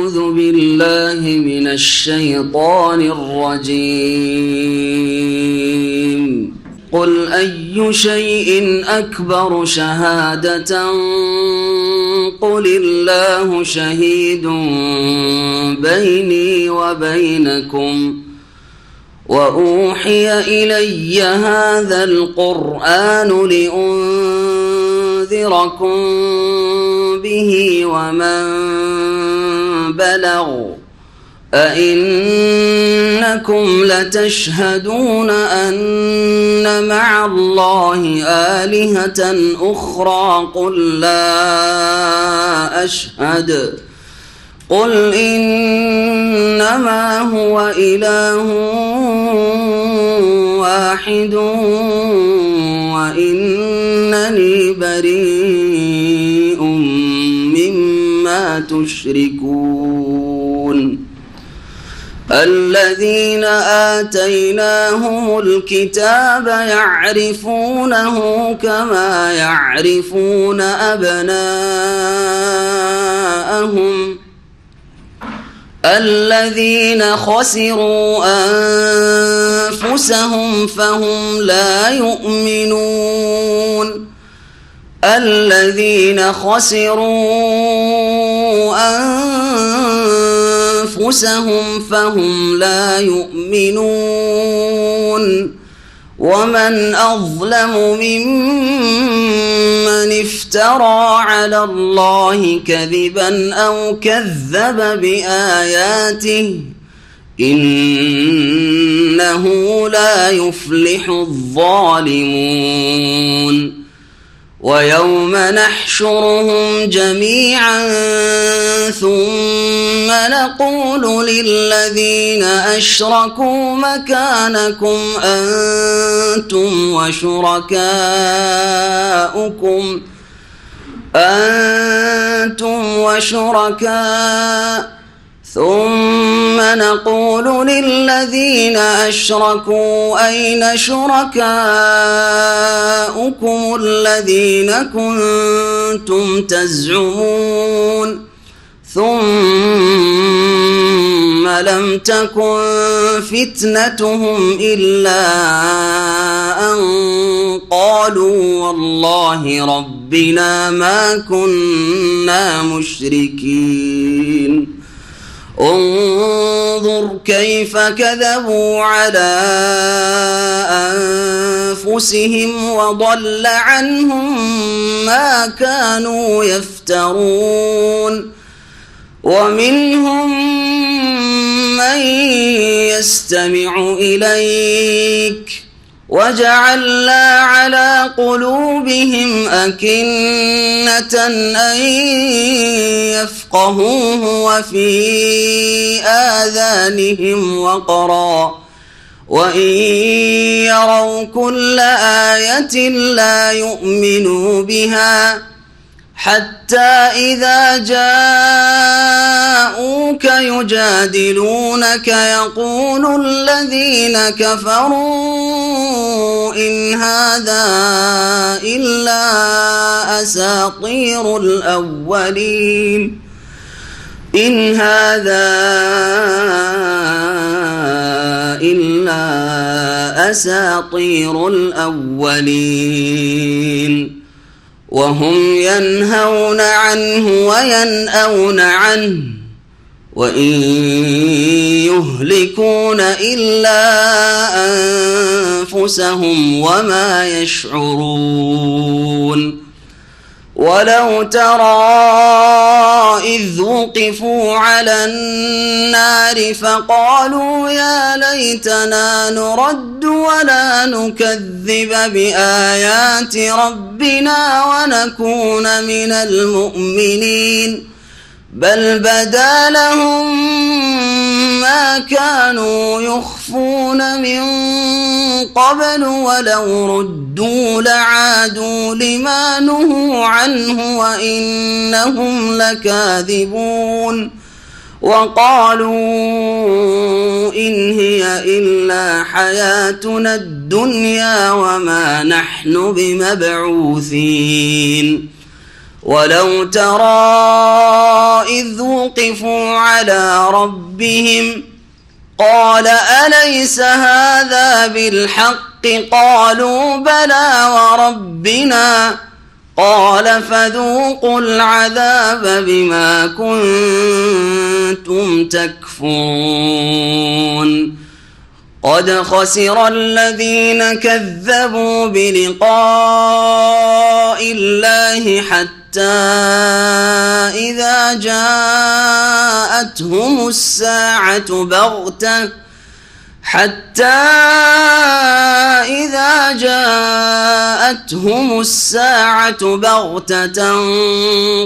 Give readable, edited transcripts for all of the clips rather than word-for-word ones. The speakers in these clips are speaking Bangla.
أعوذ بالله من الشيطان الرجيم. قل أي شيء أكبر شهادة قل الله شهيد بيني وبينكم وأوحي إلي هذا القرآن لأنذركم به ومن بلغ أئنكم لتشهدون أن مع الله آلهة أخرى قل لا أشهد قل إنما هو إله واحد وإنني بريء مما تشركون. الذين آتيناهم الكتاب يعرفونه كما يعرفون أبناءهم الذين خسروا أنفسهم فهم لا يؤمنون. الذين خسروا أنفسهم فهم لا يؤمنون. ومن أظلم ممن افترى على الله كذبا أو كذب بآياته إنه لا يفلح الظالمون. ويوم نحشرهم جميعا ثم نقول للذين أشركوا مكانكم أنتم وشركاء ثم نقول للذين أشركوا أين شركاؤكم الذين كنتم تزعمون ثم لم تكن فتنتهم إلا أن قالوا والله ربنا ما كنا مشركين. انظر كيف كذبوا على أنفسهم وضل عنهم ما كانوا يفترون. ومنهم من يستمع إليك وجعلنا على قلوبهم أكنة أن يفقهوه وفي آذانهم وقرا وإن يروا كل آية لا يؤمنوا بها حتى إذا جاءوك يجادلونك يقول الذين كفروا إن هذا إلا أساطير الأولين. إن هذا إلا أساطير الأولين. وهم ينهون عنه وينأون عنه وإن يهلكون إلا أنفسهم وما يشعرون. ولو ترى إذ وقفوا على النار فقالوا يا ليتنا نرد ولا نكذب بآيات ربنا ونكون من المؤمنين بل بدا لهم ما كانوا يخفون من قبل ولو ردوا لعادوا لما نهوا عنه وإنهم لكاذبون. وقالوا إن هي إلا حياتنا الدنيا وما نحن بمبعوثين ولو ترى إذ وقفوا على ربهم قال أليس هذا بالحق قالوا بلى وربنا قال فذوقوا العذاب بما كنتم تكفرون قد خسر الذين كذبوا بلقاء الله حتى إذا جاءتهم الساعة بغتة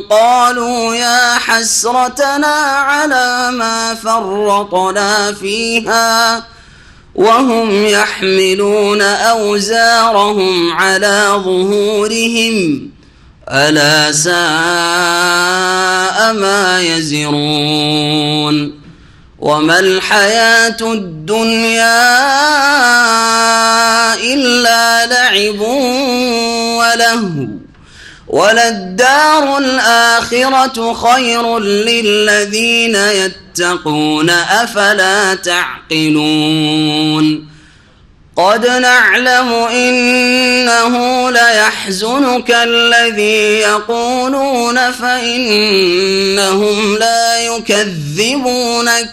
قالوا يا حسرتنا على ما فرطنا فيها وهم يحملون أوزارهم على ظهورهم ألا ساء ما يزرون وما الحياة الدنيا إلا لعب ولهو وللدار الآخرة خير للذين يتقون أفلا تعقلون قد نعلم إنه ليحزنك الذي يقولون فإنهم لا يكذبونك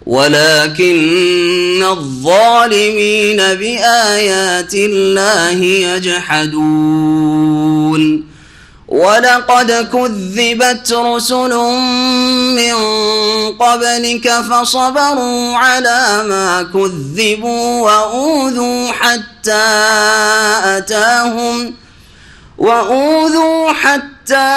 ولكن الظالمين بآيات الله يجحدون ولقد كذبت رسل من قبلك فصبروا على ما كذبوا وأوذوا حتى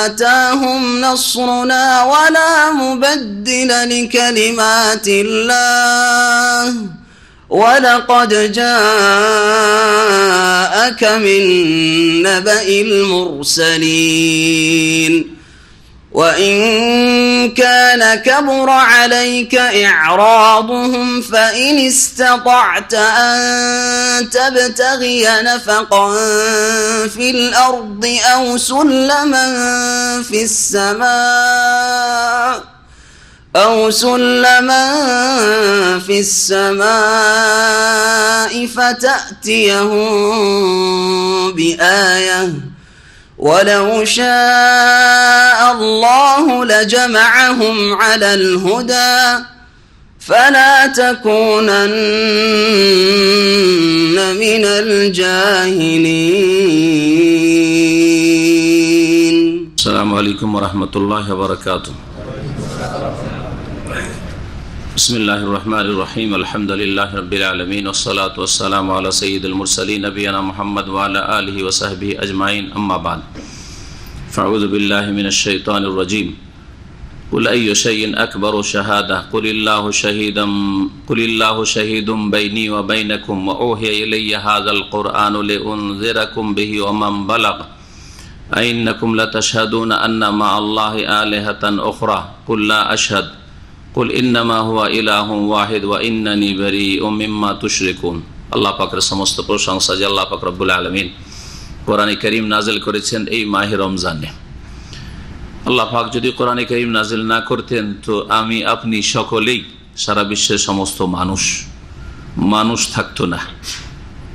أتاهم نصرنا ولا مبدل لكلمات الله ولقد جاءك من نبأ المرسلين وإن كان كبر عليك إعراضهم فإن استطعت أن تبتغي نفقا في الأرض أو سلما في السماء فتأتيهم بآية ولو شاء الله لجمعهم على الهدى فلا تكونن من الجاهلين. السلام عليكم ورحمة الله وبركاته. بسم الله الرحمن الرحيم الحمد لله رب العالمين والصلاة والسلام على سيد المرسلين نبينا محمد وعلى آله وصحبه أجمعين أما بعد فأعوذ بالله من الشيطان الرجيم قل أي شيء أكبر شهادة قل الله شهيد بيني وبينكم وأوحي إلي هذا القرآن لأنذركم به ومن بلغ أئنكم لتشهدون أن مع الله آلهة أخرى قل لا أشهد قل إنما هو إله واحد وإنني بريء مما تشركون. আল্লাহ পাকের সমস্ত প্রশংসা যে আল্লাহ পাক রব্বুল আলামিন কোরআনে কারীম নাযিল করেছেন এই মাহে রমজানে। আল্লাহ পাক যদি কোরআনে কারীম নাযিল না করতেন তো আমি আপনি সকলেই সারা বিশ্বের সমস্ত মানুষ থাকতো না,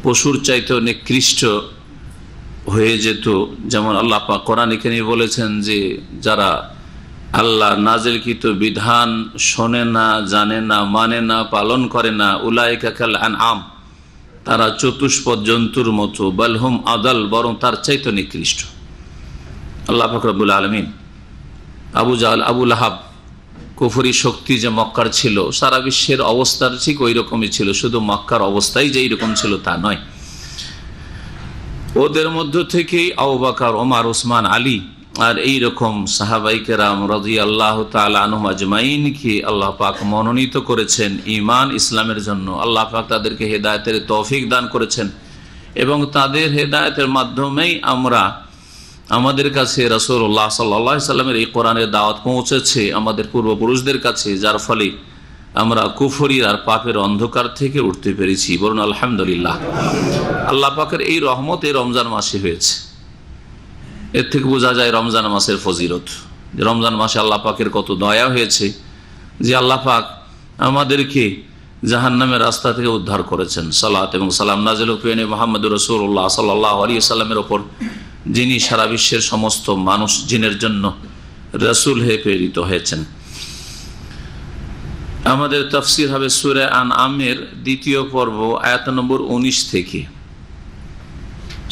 পশুর চাইতেও নিকৃষ্ট হয়ে যেত। যেমন আল্লাহ পাক কোরআনে কারীমে বলেছেন যে যারা আল্লাহ নাজিলকৃত বিধান শোনে না, জানে না, মানে না, পালন করে না, উলাইকা কাল আনআম, তারা চতুষ্পদ জন্তুর মতো, বালহুম আদাল, বরং তার চাইতে নিকৃষ্ট। আল্লাহ পাক রব্বুল আলামিন আবু জাহল, আবু লাহাব, কুফরি শক্তি যে মক্কার ছিল, সারা বিশ্বের অবস্থার ঠিক ওই রকমই ছিল, শুধু মক্কার অবস্থাই যে এইরকম ছিল তা নয়। ওদের মধ্য থেকেই আবু বকর, ওমর, উসমান, আলী আর এইরকম সাহাবায়ে কেরাম রাদিয়াল্লাহু তাআলা আনহুম আজমাইনকে আল্লাহ পাক মনোনীত করেছেন ঈমান ইসলামের জন্য। আল্লাহ পাক তাদেরকে হেদায়েতের তৌফিক দান করেছেন এবং তাদের হেদায়েতের মাধ্যমেই আমাদের কাছে রাসূলুল্লাহ সাল্লাল্লাহু আলাইহি সাল্লামের এই কোরআনের দাওয়াত পৌঁছেছে আমাদের পূর্বপুরুষদের কাছে, যার ফলে আমরা কুফরি আর পাপের অন্ধকার থেকে উঠতে পেরেছি। বলুন আলহামদুলিল্লাহ। আল্লাহ পাকের এই রহমত এই রমজান মাসে হয়েছে। এর থেকে বোঝা যায় রমজান মাসের ফজিলত, যে রমজান মাসে আল্লাহ পাকের কত দয়া হয়েছে যে আল্লাহ পাক আমাদেরকে জাহান্নামের রাস্তা থেকে উদ্ধার করেছেন। সালাত এবং সালাম নাজিল হোক মুহাম্মদুর রাসূলুল্লাহ সাল্লাল্লাহু আলাইহি ওয়াসাল্লামের ওপর, যিনি সারা বিশ্বের সমস্ত মানুষ জিনের জন্য রাসূল হয়ে প্রেরিত হয়েছেন। আমাদের তাফসীর হবে সূরা আনআমের দ্বিতীয় পর্ব আয়াত নম্বর 19 থেকে।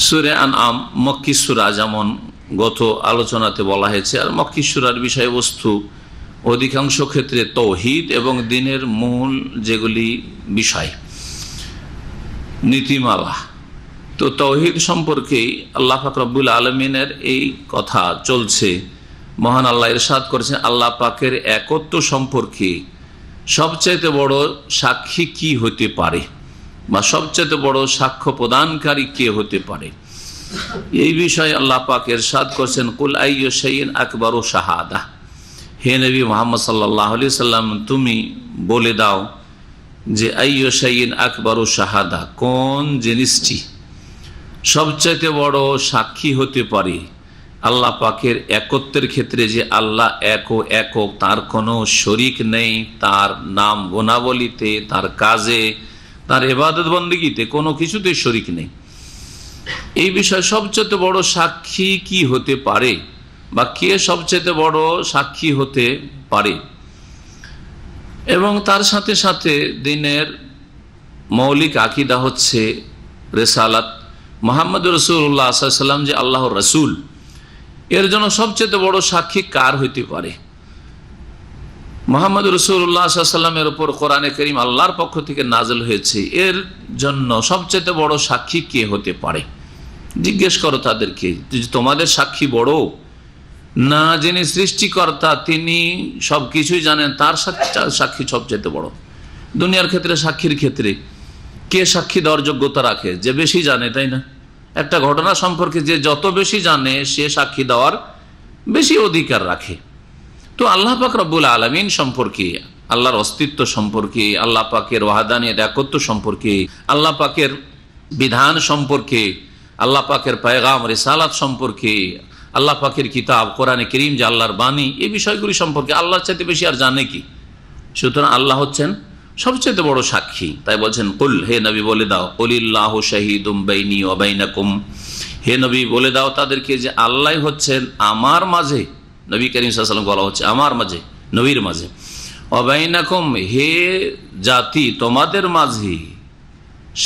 সূরা আনআম মক্কি সূরা, যেমন গত আলোচনাতে বলা হয়েছে। আর মক্কি সূরার বিষয়বস্তু অধিকাংশ ক্ষেত্রে তাওহীদ এবং দ্বীনের মূল যেগুলি বিষয়, নীতিমালা। তো তাওহীদ সম্পর্কেই আল্লাহ পাক রব্বুল আলামিনের এই কথা চলছে। মহান আল্লাহ ইরশাদ করেছেন, আল্লাহ পাকের একত্ব সম্পর্কে সবচাইতে বড় সাক্ষী কি হতে পারে, বা সবচাইতে বড় সাক্ষ্য প্রদানকারী কে হতে পারে, এই বিষয়ে আল্লাহ পাক ইরশাদ করেছেন, কুল আইয়ু শাইইন আকবারু শাহাদা। হে নবী মুহাম্মদ সাল্লাল্লাহু আলাইহি সাল্লাম, তুমি বলে দাও যে আইয়ু শাইইন আকবারু শাহাদা, কোন জিনিসটি সবচাইতে বড় সাক্ষী হতে পারে আল্লাহ পাকের একত্বের ক্ষেত্রে, যে আল্লাহ একক, তার কোনো শরিক নেই, তার নাম গুণাবলীতে, তার কাজে, তার ইবাদত বন্দেগীতে কোনো কিছুতে শরিক নেই। এই বিষয়ে সবচেয়ে বড় সাক্ষী কি হতে পারে, বা কে সবচেয়ে বড় সাক্ষী হতে পারে। এবং তার সাথে সাথে দ্বীনের মৌলিক আকীদা হচ্ছে রিসালাত, মুহাম্মদুর রাসূলুল্লাহ সাল্লাল্লাহু আলাইহি ওয়াসাল্লাম যে আল্লাহর রাসূল, এর জন্য সবচেয়ে বড় সাক্ষী কার হইতে পারে। মুহাম্মদুর রাসূলুল্লাহ সাল্লাল্লাহু আলাইহি ওয়াসাল্লামের উপর কোরআনে কারীম আল্লাহর পক্ষ থেকে নাযিল হয়েছে, এর জন্য সবচেয়ে বড় সাক্ষী কে হতে পারে। জিজ্ঞেস করো তাদেরকে, তোমাদের সাক্ষী বড়, না যিনি সৃষ্টিকর্তা তিনি সবকিছুই জানেন তার সাক্ষী সবচেয়ে বড়। দুনিয়ার ক্ষেত্রে সাক্ষীর ক্ষেত্রে কে সাক্ষী দেওয়ার যোগ্যতা রাখে? যে বেশি জানে, তাই না? একটা ঘটনা সম্পর্কে যে যত বেশি জানে সে সাক্ষী দেওয়ার বেশি অধিকার রাখে। তো আল্লাহ পাক রব্বুল আলামিন সম্পর্কে, আল্লাহর অস্তিত্ব সম্পর্কে, আল্লাহ পাকের ওয়াহদানিয়ত একত্ব সম্পর্কে, আল্লাহ পাকের বিধান সম্পর্কে, আল্লাহ পাকের পেগাম রিসালাত সম্পর্কে, আল্লাহ পাকের কিতাব কোরআনে কারীম যে আল্লাহর বাণী, এই বিষয়গুলি সম্পর্কে আল্লাহর চাইতে বেশি আর জানে কি? সুতরাং আল্লাহ হচ্ছেন সবচেয়ে বড় সাক্ষী। তাই বলছেন, কুল, হে নবী বলে দাও, কুলিল্লাহু শাহীদুম বাইনি ওয়া বাইনাকুম, হে নবী বলে দাও তাদেরকে যে আল্লাহ হচ্ছেন আমার মাঝে, নবী করিম সাল্লাল্লাহু আলাইহি ওয়াসাল্লাম বলা হচ্ছে আমার মাঝে, নবীর মাঝে, ওয়া বাইনাকুম, হে জাতি তোমাদের মাঝে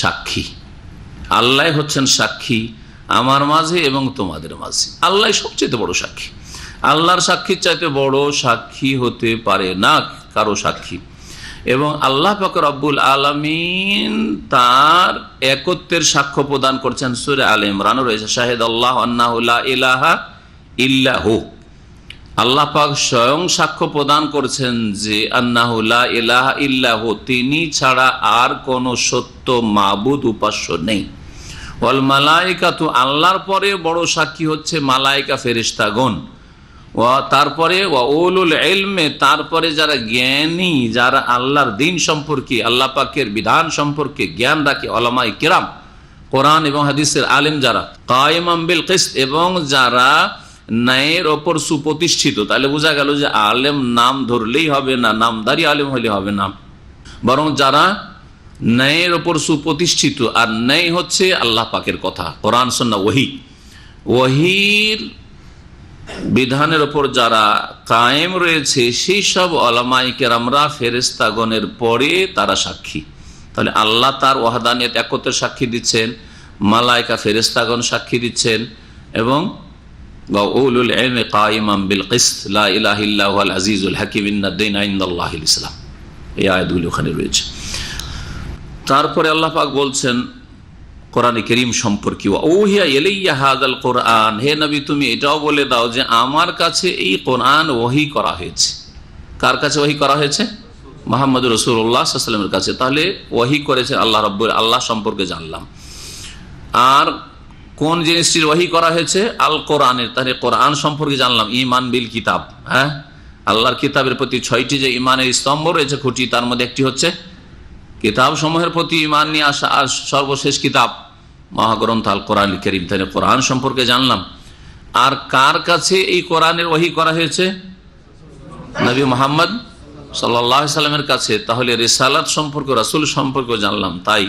সাক্ষী। আল্লাহ হচ্ছেন সাক্ষী আমার মাঝে এবং তোমাদের মাঝে। আল্লাহ সবচেয়ে বড় সাক্ষী। আল্লাহর সাক্ষীর চাইতে বড় সাক্ষী হতে পারে না কারো সাক্ষী। এবং আল্লাহ পাক রব্বুল আলামিন তার একত্বের সাক্ষ্য প্রদান করছেন। সূরা আলে ইমরানে রয়েছে, শাহিদাল্লাহু আন্নাহু লা ইলাহা ইল্লাহু, আল্লাহ পাক স্বয়ং সাক্ষ্য প্রদান করছেন যে আন্নাহু লা ইলাহা ইল্লাহু, তিনি ছাড়া আর কোন সত্য মাবুদ উপাস্য নেই। ওয়াল মালাইকাতু, আল্লাহর পরে বড় সাক্ষী হচ্ছে মালাইকা ফেরেশতাগণ। তারপরে ওয়া উলুল ইলমে, তারপরে যারা জ্ঞানী, যারা আল্লাহর দ্বীন সম্পর্কে, আল্লাহ পাকের বিধান সম্পর্কে জ্ঞান রাখে, উলামায়ে কিরাম, কোরআন এবং হাদিসের আলেম যারা, কায়েমান বিল কিসত, এবং যারা ন্যায়ের ওপর সুপ্রতিষ্ঠিত। তাহলে বোঝা গেল যে আলেম নাম ধরলেই হবে না, নামদারি আলেম হলে হবে না, বরং যারা ন্যায়ের ওপর সুপ্রতিষ্ঠিত। আর ন্যায় হচ্ছে আল্লাহ পাকের কথা, কোরআন সুন্নাহ, ওহীর বিধানের ওপর যারা কায়েম রয়েছে, সেই সব উলামায়ে কেরামরা ফেরেশতাগণের পরে তারা সাক্ষী। তাহলে আল্লাহ তার ওয়াহদানিয়ত একত্বের সাক্ষী দিচ্ছেন, মালায়েকা ফেরেশতাগণ সাক্ষী দিচ্ছেন, এবং উলুল ইলমি কায়েমান বিল কিসত, লা ইলাহা ইল্লাহু আল আজিজুল হাকীম, ইন্নাদ দীনা ইনদাল্লাহিল ইসলাম। এই আয়াতগুলো ওখানে রয়েছে। তারপরে আল্লাহ পাক বলছেন কোরআনে কারীম সম্পর্কে, ওহিয়া ইলাইয়া হাযাল কোরআন, হে নবী তুমি এটাও বলে দাও যে আমার কাছে এই কোরআন ওহী করা হয়েছে। কার কাছে ওহী করা হয়েছে? মুহাম্মদুর রাসূলুল্লাহ সাল্লাল্লাহু আলাইহি ওয়াসাল্লামের কাছে। তাহলে ওহী করেছে আল্লাহ রাব্বুল, আল্লাহ সম্পর্কে জানলাম। আর কোন জিনিসটির ওহী করা হয়েছে? আল কোরআনের, তাহলে কোরআন সম্পর্কে জানলাম। ঈমান বিল কিতাব, হ্যাঁ, আল্লাহর কিতাবের প্রতি 6টি যে ঈমানের স্তম্ভ রয়েছে, খুঁটি, তার মধ্যে একটি হচ্ছে কিতাব সমূহের প্রতি ঈমান নিয়ে আসা। আর সর্বশেষ কিতাব মহাগ্রন্থ আল কোরআন কারীম, তাহলে কোরআন সম্পর্কে জানলাম। আর কার কাছে এই কোরআনের ওহী করা হয়েছে? নবী মুহাম্মদ সাল্লাল্লাহু আলাইহি সাল্লামের কাছে। তাহলে রিসালাত সম্পর্কে, রাসূল সম্পর্কে জানলাম। তাই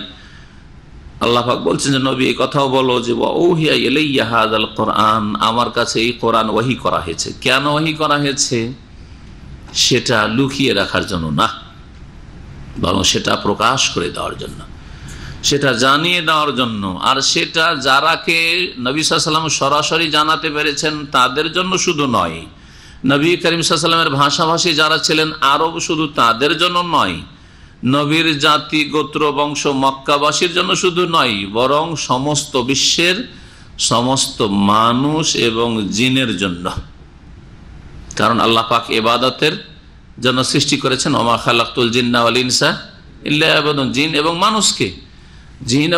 আল্লাহ পাক বলছেন যে নবী এই কথাও বলো যে ওহিয়া ইলাইয়া হাযাল কোরআন, আমার কাছে এই কোরআন ওহী করা হয়েছে। কেন ওহী করা হয়েছে? সেটা লুকিয়ে রাখার জন্য না, বরং সেটা প্রকাশ করে দেওয়ার জন্য, সেটা জানিয়ে দেওয়ার জন্য। আর সেটা যারাকে নবী সাল্লাল্লাহু আলাইহি ওয়াসাল্লাম সরাসরি জানাতে পেরেছেন তাদের জন্য শুধু নয়, নবী করিম সাল্লাল্লাহু আলাইহি ওয়াসাল্লামের ভাষাভাষী যারা ছিলেন আরব শুধু তাদের জন্য নয়, নবীর জাতি গোত্র বংশ মক্কাবাসীর জন্য শুধু নয়, বরং সমস্ত বিশ্বের সমস্ত মানুষ এবং জিনের জন্য। কারণ আল্লাহ পাক ইবাদতের জন্য সৃষ্টি করেছেন, ওমা খালাকতুল জিন্না ওয়াল ইনসা ইল্লা লিয়াবুদুন, জিন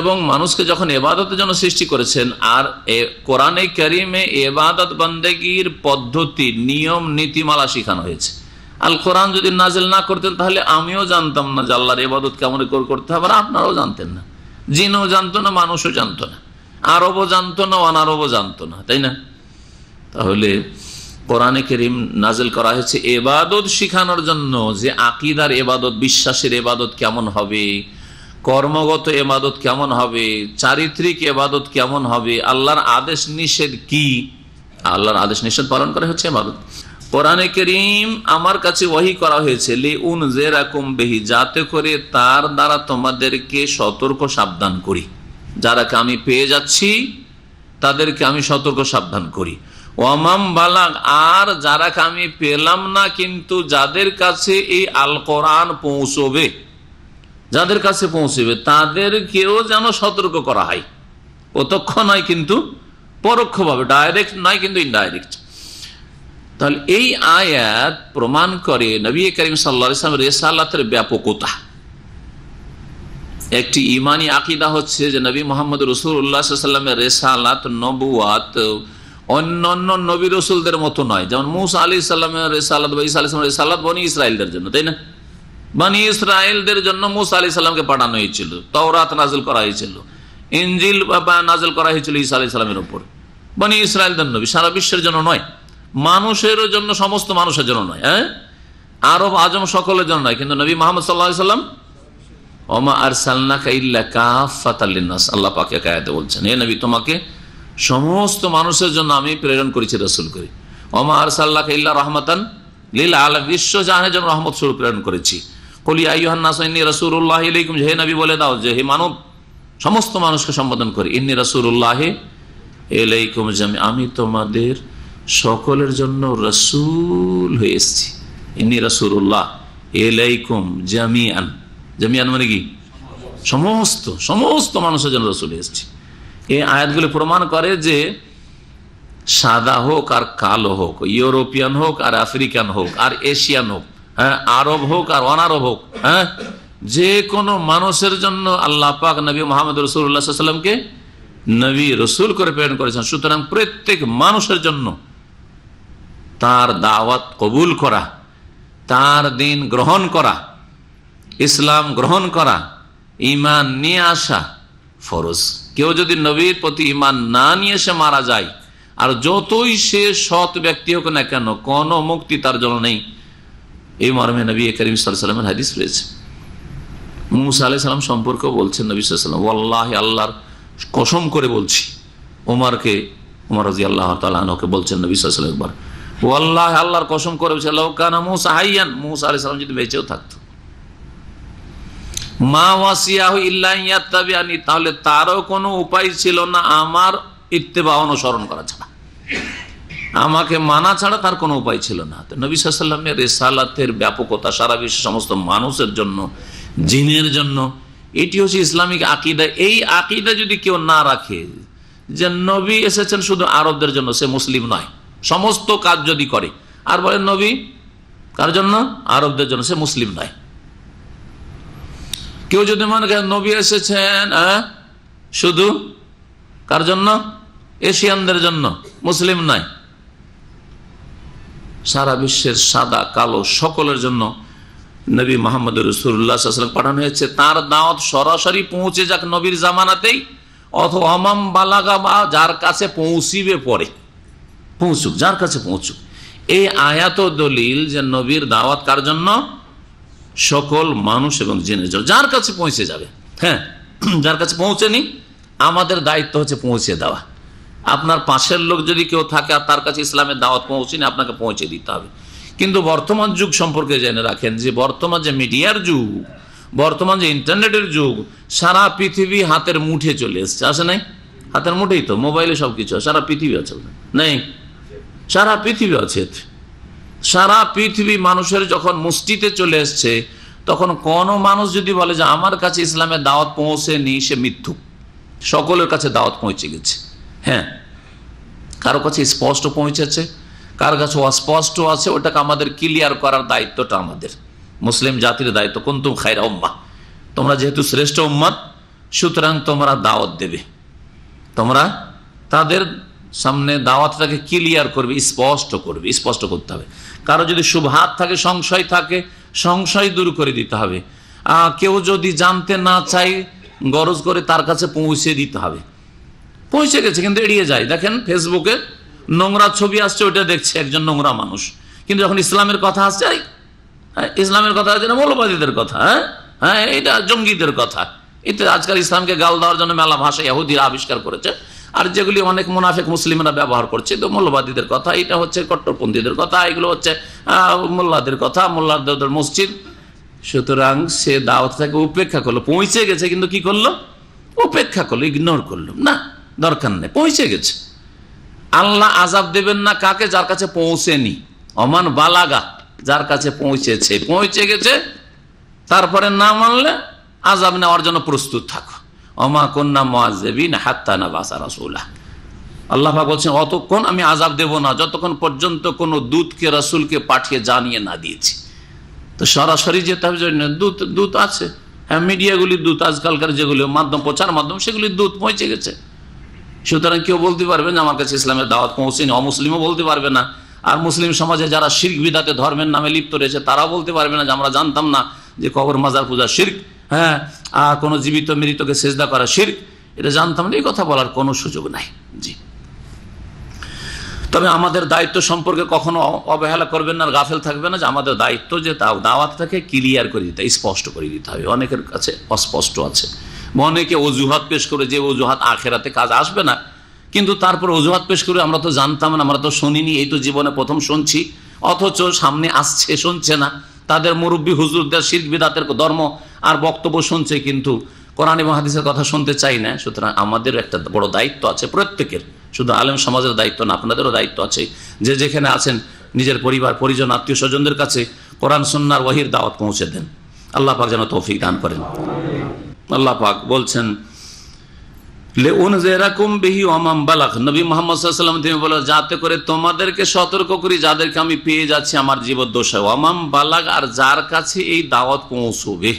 এবং মানুষকে যখন ইবাদতের জন্য সৃষ্টি করেছেন। আর কোরআনে কারিমে ইবাদত বান্দেগীর পদ্ধতি, নিয়ম নীতিমালা শেখানো হয়েছে। আল কোরআন যদি নাজিল না করতেন তাহলে আমিও জানতাম না যে আল্লাহর ইবাদত কেমন করে করতে হবে, আর আপনারাও জানতেন না, জিনও জানতো না, মানুষও জানতো না, আরবও জানতো না, অনারবও জানতো না, তাই না? তাহলে কোরআনে কারীম নাজিল করা হয়েছে ইবাদত শিখানোর জন্য, যে আকীদার ইবাদত, বিশ্বাসের ইবাদত কেমন হবে, কর্মগত ইবাদত কেমন হবে, চারিত্রিক ইবাদত কেমন হবে, আল্লাহর আদেশ নিষেধ কি, আল্লাহর আদেশ নিষেধ পালন করা হচ্ছে ইবাদত। কোরআনে কারীম আমার কাছে ওহী করা হয়েছে লিউনজিরাকুম বিহি, যাতে করে তার দ্বারা তোমাদেরকে সতর্ক সাবধান করি। যারাকে আমি পেয়ে যাচ্ছি তাদেরকে আমি সতর্ক সাবধান করি। ওয়ামাম বালাগ, আর যারাকে আমি পেলাম না কিন্তু যাদের কাছে এই আল কোরআন পৌঁছবে, যাদের কাছে পৌঁছবে তাদেরকেও যেন সতর্ক করা হয়, প্রত্যক্ষ নয় কিন্তু পরোক্ষভাবে, ডাইরেক্ট নয় কিন্তু ইনডাইরেক্ট। তাহলে এই আয়াত প্রমাণ করে নবী করিম সাল্লাল্লাহু আলাইহি ওয়াসাল্লাম রিসালাতের ব্যাপকতা। একটি ঈমানি আকীদা হচ্ছে যে নবী মুহাম্মদ রাসূলুল্লাহ সাল্লাল্লাহু আলাইহি ওয়াসাল্লামের রিসালাত, নবুয়াত অন্যান্য নবী রাসূলদের মতো নয়। যেমন মূসা আলাইহিস সালামের রিসালাত বা ঈসা আলাইহিস সালামের রিসালাত বনি ইসরাইলদের জন্য, তাই না? বনি ইসরাইলদের জন্য মূসা আলাইহিস সালামকে পাঠানো হয়েছিল, তাওরাত নাযিল করা হয়েছিল, ইনজিল নাযিল করা হয়েছিল ঈসা আলাইহিস সালামের উপর। বনি ইসরাইলদের নবী, সারা বিশ্বের জন্য নয়, মানুষের জন্য, সমস্ত মানুষের জন্য নয়, আরব আজম সকলের জন্য নয়। কিন্তু নবী মুহাম্মদ সাল্লাল্লাহু আলাইহি ওয়াসাল্লাম ওমা আরসালনাকা ইল্লা কাফাতাল লিন্নাস, আল্লাহ পাক এক আয়াতে বলছেন, হে নবী তোমাকে সমস্ত মানুষের জন্য আমি প্রেরণ করেছি, রাসূল করে। ওমা আরসালনাকা ইল্লা রাহমাতান লিল আলামিন, বিশ্ব জাহানের জন্য রহমত স্বরূপ প্রেরণ করেছি। কুল ইয়া আইয়ুহান নাস ইন্নী রাসূলুল্লাহি ইলাইকুম, হে নবী বলে দাও যে হে মানব, সমস্ত মানুষকে সম্বোধন করে, ইন্নী রাসূলুল্লাহি ইলাইকুম জামি, আমি তোমাদের সকলের জন্য রাসূল হয়ে এসেছি। ইন্নী রাসূলুল্লাহ ইলাইকুম জামিআন, জামিআন মানে কি? সমস্ত, সমস্ত মানুষের জন্য রাসূল হয়ে এসেছি। এই আয়াতগুলো প্রমাণ করে যে সাদা হোক আর কালো হোক, ইউরোপিয়ান হোক আর আফ্রিকান হোক আর এশিয়ান হোক, আরব হোক আর অনারব হোক, যে কোনো মানুষের জন্য আল্লাহ পাক নবী মুহাম্মদ রাসূলুল্লাহ সাল্লাল্লাহু আলাইহি ওয়াসাল্লামকে নবী রাসূল করে প্রেরণ করেছেন। সুতরাং প্রত্যেক মানুষের জন্য তার দাওয়াত কবুল করা, তার দিন গ্রহণ করা, ইসলাম গ্রহণ করা, ঈমান নিয়ে আসা ফরজ। কেউ যদি নবীর প্রতি ঈমান না নিয়ে সে মারা যায়, আর যতই সে সৎ ব্যক্তি হোক না কেন, কোনো মুক্তি তার জন্য নেই। এই মর্মে নবী করিম সাল্লাল্লাহু আলাইহি ওয়াসাল্লামের হাদিস রয়েছে। মূসা আলাইহিস সালাম সম্পর্কে বলছেন নবী সাল্লাল্লাহু আলাইহি ওয়াসাল্লাম, ওয়াল্লাহি, আল্লাহর কসম করে বলছি, ওমর রাদিয়াল্লাহু তাআলা আনহুকে বলছেন নবী সাল্লাল্লাহু আলাইহি ওয়াসাল্লাম, ওয়াল্লাহি, আল্লাহর কসম করে বলছি, লাউ কানা মূসা হাইয়ান, মূসা আলাইহিস সালাম যদি বেঁচেও থাকতো, মা ওয়াসিয়াহু ইল্লা ইয়াত্তাবিআনি, তাহলে তারও কোনো উপায় ছিল না আমার ইত্তেবা, অনুসরণ করা ছাড়া, আমাকে মানা ছাড়া তার কোনো উপায় ছিল না। তো নবী সাল্লাল্লাহু আলাইহি ওয়াসাল্লামের রিসালাতের ব্যাপকতা সারা বিশ্বের সমস্ত মানুষের জন্য, জিনের জন্য, এটি হচ্ছে ইসলামিক আকীদা। এই আকীদা যদি কেউ না রাখে যে নবী এসেছেন শুধু আরবদের জন্য, সে মুসলিম নয়। সমস্ত কাজ যদি করে আর বলে নবী কার জন্য? আরবদের জন্য, সে মুসলিম নয়। কেউ যদি মনে করেন নবী এসেছেন শুধু কার জন্য? এশিয়ানদের জন্য, মুসলিম নয়। সারা বিশ্বের সাদা কালো সকলের জন্য নবী মুহাম্মদ রাসূলুল্লাহ সাল্লাল্লাহু আলাইহি ওয়াসাল্লাম পাঠানো হয়েছে। তার দাওয়াত সরাসরি পৌঁছে যাক নবীর জামানাতেই, অথবা অমাম বালাগা, বা যার কাছে পৌঁছিবে পরে, পৌঁছুক, যার কাছে পৌঁছুক। এই আয়াত দলিল যে নবীর দাওয়াত কার জন্য? সকল মানুষ এবং জিনের জন্য, যার কাছে পৌঁছে যাবে। হ্যাঁ, যার কাছে পৌঁছেনি আমাদের দায়িত্ব হচ্ছে পৌঁছে দেওয়া। আপনার পাশের লোক যদি কেউ থাকে আর তার কাছে ইসলামের দাওয়াত পৌঁছেনি, আপনাকে পৌঁছে দিতে হবে। কিন্তু বর্তমান যুগ সম্পর্কে জেনে রাখেন যে বর্তমান যে মিডিয়ার যুগ, বর্তমান যে ইন্টারনেটের যুগ, সারা পৃথিবী হাতের মুঠে চলে এসছে, আসে নাই? হাতের মুঠেই তো মোবাইলে সবকিছু, সারা পৃথিবী আছে নেই? সারা পৃথিবী আছে। সারা পৃথিবী মানুষের যখন মুষ্টিতে চলে এসছে, তখন কোন মানুষ যদি বলে যে আমার কাছে ইসলামের দাওয়াত পৌঁছেনি, সে মিথ্যুক। সকলের কাছে দাওয়াত পৌঁছে গেছে। হ্যাঁ, কারো কাছে স্পষ্ট পৌঁছেছে, কার কাছে অস্পষ্ট আছে, ওটাকে আমাদের ক্লিয়ার করার দায়িত্বটা আমাদের, মুসলিম জাতির দায়িত্ব। কুনতুম খায়রা উম্মাহ, তোমরা যেহেতু শ্রেষ্ঠ উম্মত, সুতরাং তোমরা দাওয়াত দেবে, তোমরা তাদের সামনে দাওয়াতটাকে ক্লিয়ার করবে, স্পষ্ট করবে, স্পষ্ট করতে হবে। কারো যদি শুভহাত থাকে, সংশয় থাকে, সংশয় দূর করে দিতে হবে। কেউ যদি জানতে না চায়, গরজ করে তার কাছে পৌঁছে দিতে হবে। পৌঁছে গেছে কিন্তু এড়িয়ে যায়। দেখেন ফেসবুকে নোংরা ছবি আসছে, ওইটা দেখছে একজন নোংরা মানুষ, কিন্তু যখন ইসলামের কথা আসছে, ইসলামের কথা আছে না মৌলবাদীদের কথা, হ্যাঁ এটা জঙ্গিদের কথা, এটা আজকাল ইসলামকে গাল দেওয়ার জন্য মেলা ভাষা ইহুদিরা আবিষ্কার করেছে, আর যেগুলি অনেক মুনাফিক মুসলিমরা ব্যবহার করছে, তো মৌলবাদীদের কথা, এটা হচ্ছে কট্টরপন্থীদের কথা, এগুলো হচ্ছে মোল্লাদের কথা, মোল্লাদের মসজিদ। সুতরাং সে দাওয়াতটাকে উপেক্ষা করলো, পৌঁছে গেছে কিন্তু কি করলো? উপেক্ষা করলো, ইগনোর করলো, না দরকার নেই, পৌঁছে গেছে। আল্লাহ আযাব দেবেন না কাকে? যার কাছে পৌঁছেনি। অমান বালাগা, যার কাছে পৌঁছেছে, পৌঁছে গেছে, তারপরে না মানলে আযাব নেওয়ার জন্য প্রস্তুত থাকো। ওমা কুন্না মুআযযিবিন হাত্তা নাবাসা রাসূলা। আল্লাহ পাক বলছেন অতক্ষণ আমি আযাব দেব না যতক্ষণ পর্যন্ত কোনো দূতকে, রাসূলকে পাঠিয়ে জানিয়ে না দিয়েছি। তো সরাসরি যেতে হবে, দূত আছে, হ্যাঁ মিডিয়াগুলি দূত, আজকালকার যেগুলি মাধ্যম, প্রচার মাধ্যম, সেগুলি দূত পৌঁছে গেছে। সুতরাং কেউ বলতে পারবে না আমার কাছে ইসলামের দাওয়াত পৌঁছেনি, অমুসলিমও বলতে পারবে না। আর মুসলিম সমাজে যারা শিরক বিদআতে ধর্মের নামে লিপ্ত রয়েছে, তারাও বলতে পারবে না যে আমরা জানতাম না যে কবর মাজার পূজা শিরক, হ্যাঁ আর কোনো জীবিত মৃতকে সেজদা করা শিরক, এটা জানতাম না। এই কথা বলার কোনো সুযোগ নাই। জি, তবে আমাদের দায়িত্ব সম্পর্কে কখনো অবহেলা করবেন না, গাফেল থাকবেন না, যে আমাদের দায়িত্ব যে দাওয়াতটাকে ক্লিয়ার করে দিতে, স্পষ্ট করে দিতে হবে। অনেকের কাছে অস্পষ্ট আছে, অনেকে অজুহাত পেশ করে, যে অজুহাত আখেরাতে কাজ আসবে না, কিন্তু তারপর অজুহাত পেশ করে আমরা তো জানতাম না, আমরা তো শুনিনি, এই তো জীবনে প্রথম শুনছি, অথচ সামনে আসছে, শুনছে না। তাদের মুরব্বী হুজুরদের শিরক বিদআতের ধর্ম আর বক্তব্য শুনছে, কিন্তু কোরআন এবং হাদিসের কথা শুনতে চাই না। সুতরাং আমাদের একটা বড় দায়িত্ব আছে প্রত্যেকের, শুধু আলেম সমাজের দায়িত্ব না, আপনাদেরও দায়িত্ব আছে। যে যেখানে আছেন নিজের পরিবার পরিজন আত্মীয় স্বজনদের কাছে কোরআন সুন্নাহর ওহীর দাওয়াত পৌঁছে দেন। আল্লাহ পাক যেন তৌফিক দান করেন। আল্লাহ পাক বলছেন লিউনযিরাকুম বিহি ওয়া মান বালাগ, নবী মুহাম্মদ সাল্লাল্লাহু আলাইহি ওয়াসাল্লাম তিনি বলেন যাতে করে তোমাদেরকে সতর্ক করি যাদেরকে আমি পেয়ে যাচ্ছি আমার জীবদ্দশায়, ওয়া মান বালাগ, আর যার কাছে এই দাওয়াত পৌঁছবে,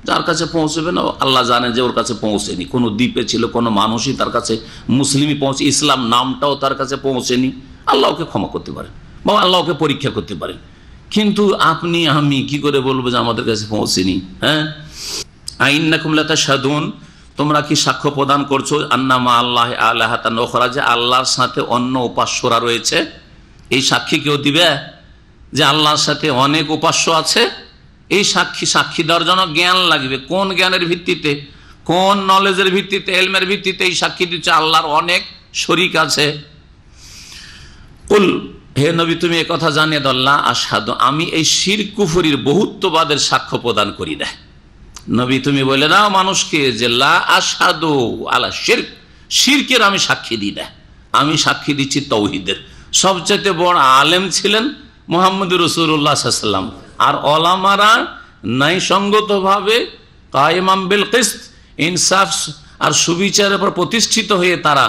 যার কাছে পৌঁছবে না আল্লাহ জানেন যে ওর কাছে পৌঁছেনি, কোনো দ্বীপে ছিল, কোনো মানুষই তার কাছে মুসলিমই পৌঁছে, ইসলাম নামটাও তার কাছে পৌঁছেনি, আল্লাহ ওকে ক্ষমা করতে পারেন বা আল্লাহ ওকে পরীক্ষা করতে পারেন। কিন্তু আপনি আমি কি করে বলবো যে আমাদের কাছে পৌঁছেনি? হ্যাঁ, আইন্নাকুম লাতাশহাদুন, তোমরা কি সাক্ষ্য প্রদান করছো আন্না মা আল্লাহি আলাহাতান উখরা, যে আল্লাহর সাথে অন্য উপাস্যরা রয়েছে? এই সাক্ষী কেউ দিবে যে আল্লাহর সাথে অনেক উপাস্য আছে? এই সাক্ষী দেওয়ার জন্য জ্ঞান লাগবে। কোন জ্ঞানের ভিত্তিতে, কোন নলেজের ভিত্তিতে, এলমের ভিত্তিতে এই সাক্ষী দিচ্ছে আল্লাহর অনেক শরীক আছে? কুল, হে নবী তুমি একথা জানিয়ে দাও, লা আশহাদু, আমি এই শিরক কুফরির বহুত্ববাদের সাক্ষ্য প্রদান করি না। নবী তুমি বলে দাও মানুষকে যে লা আশহাদু আলা শিরক, শিরকের আমি সাক্ষী দিই না, আমি সাক্ষী দিচ্ছি তাওহীদের। সবচেয়ে বড় আলেম ছিলেন মুহাম্মদুর রাসূলুল্লাহ সাল্লাল্লাহু আলাইহি ওয়াসাল্লাম, আর ওলামারা ন্যায়সঙ্গতভাবে কায়েমান বিল কিসত, ইনসাফ আর সুবিচারের উপর প্রতিষ্ঠিত হয়ে তারা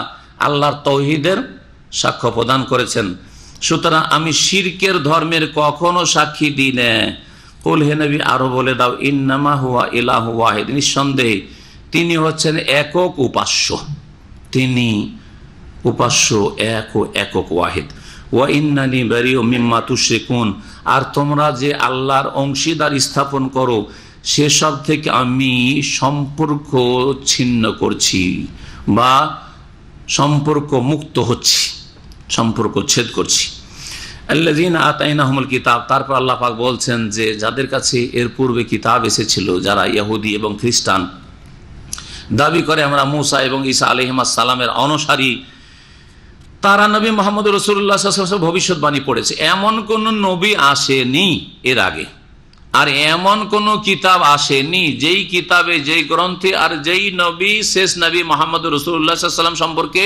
আল্লাহর তাওহীদের সাক্ষ্য প্রদান করেছেন। সুতরাং আমি শিরকের ধর্মের কখনো সাক্ষী দিই না। কুল, হে নবী আরো বলে দাও, ইন্নামা হুয়া ইলাহু ওয়াহিদ, নিঃসন্দেহে তিনি হচ্ছেন একক উপাস্য, তিনি উপাস্য এক ও একক ওয়াহিদ। ওয়া ইন্নানি বারিউ মিম্মা তুশরিকুন, আর তোমরা যে আল্লাহর অংশীদার স্থাপন করো সেসব থেকে আমি সম্পর্ক ছিন্ন করছি বা সম্পর্ক মুক্ত হচ্ছি। সম্পর্ক ছেদ করছি। আল্লাযীনা আতাইনাহুমুল কিতাব, তারপর আল্লাহ পাক বলছেন যে যাদের কাছে এর পূর্বে কিতাব এসেছিল, যারা ইহুদি এবং খ্রিস্টান, দাবি করে আমরা মূসা এবং ঈসা আলাইহিস সালামের অনুসারী, তারা নবী মুহাম্মদ রাসূলুল্লাহ সাল্লাল্লাহু আলাইহি ওয়াসাল্লাম ভবিষ্যৎবাণী পড়েছে। এমন কোন নবী আসেনি এর আগে, আর এমন কোন কিতাব আসেনি যেই কিতাবে, যেই গ্রন্থে আর যেই নবী শেষ নবী মুহাম্মদ রাসূলুল্লাহ সাল্লাল্লাহু আলাইহি ওয়াসাল্লাম সম্পর্কে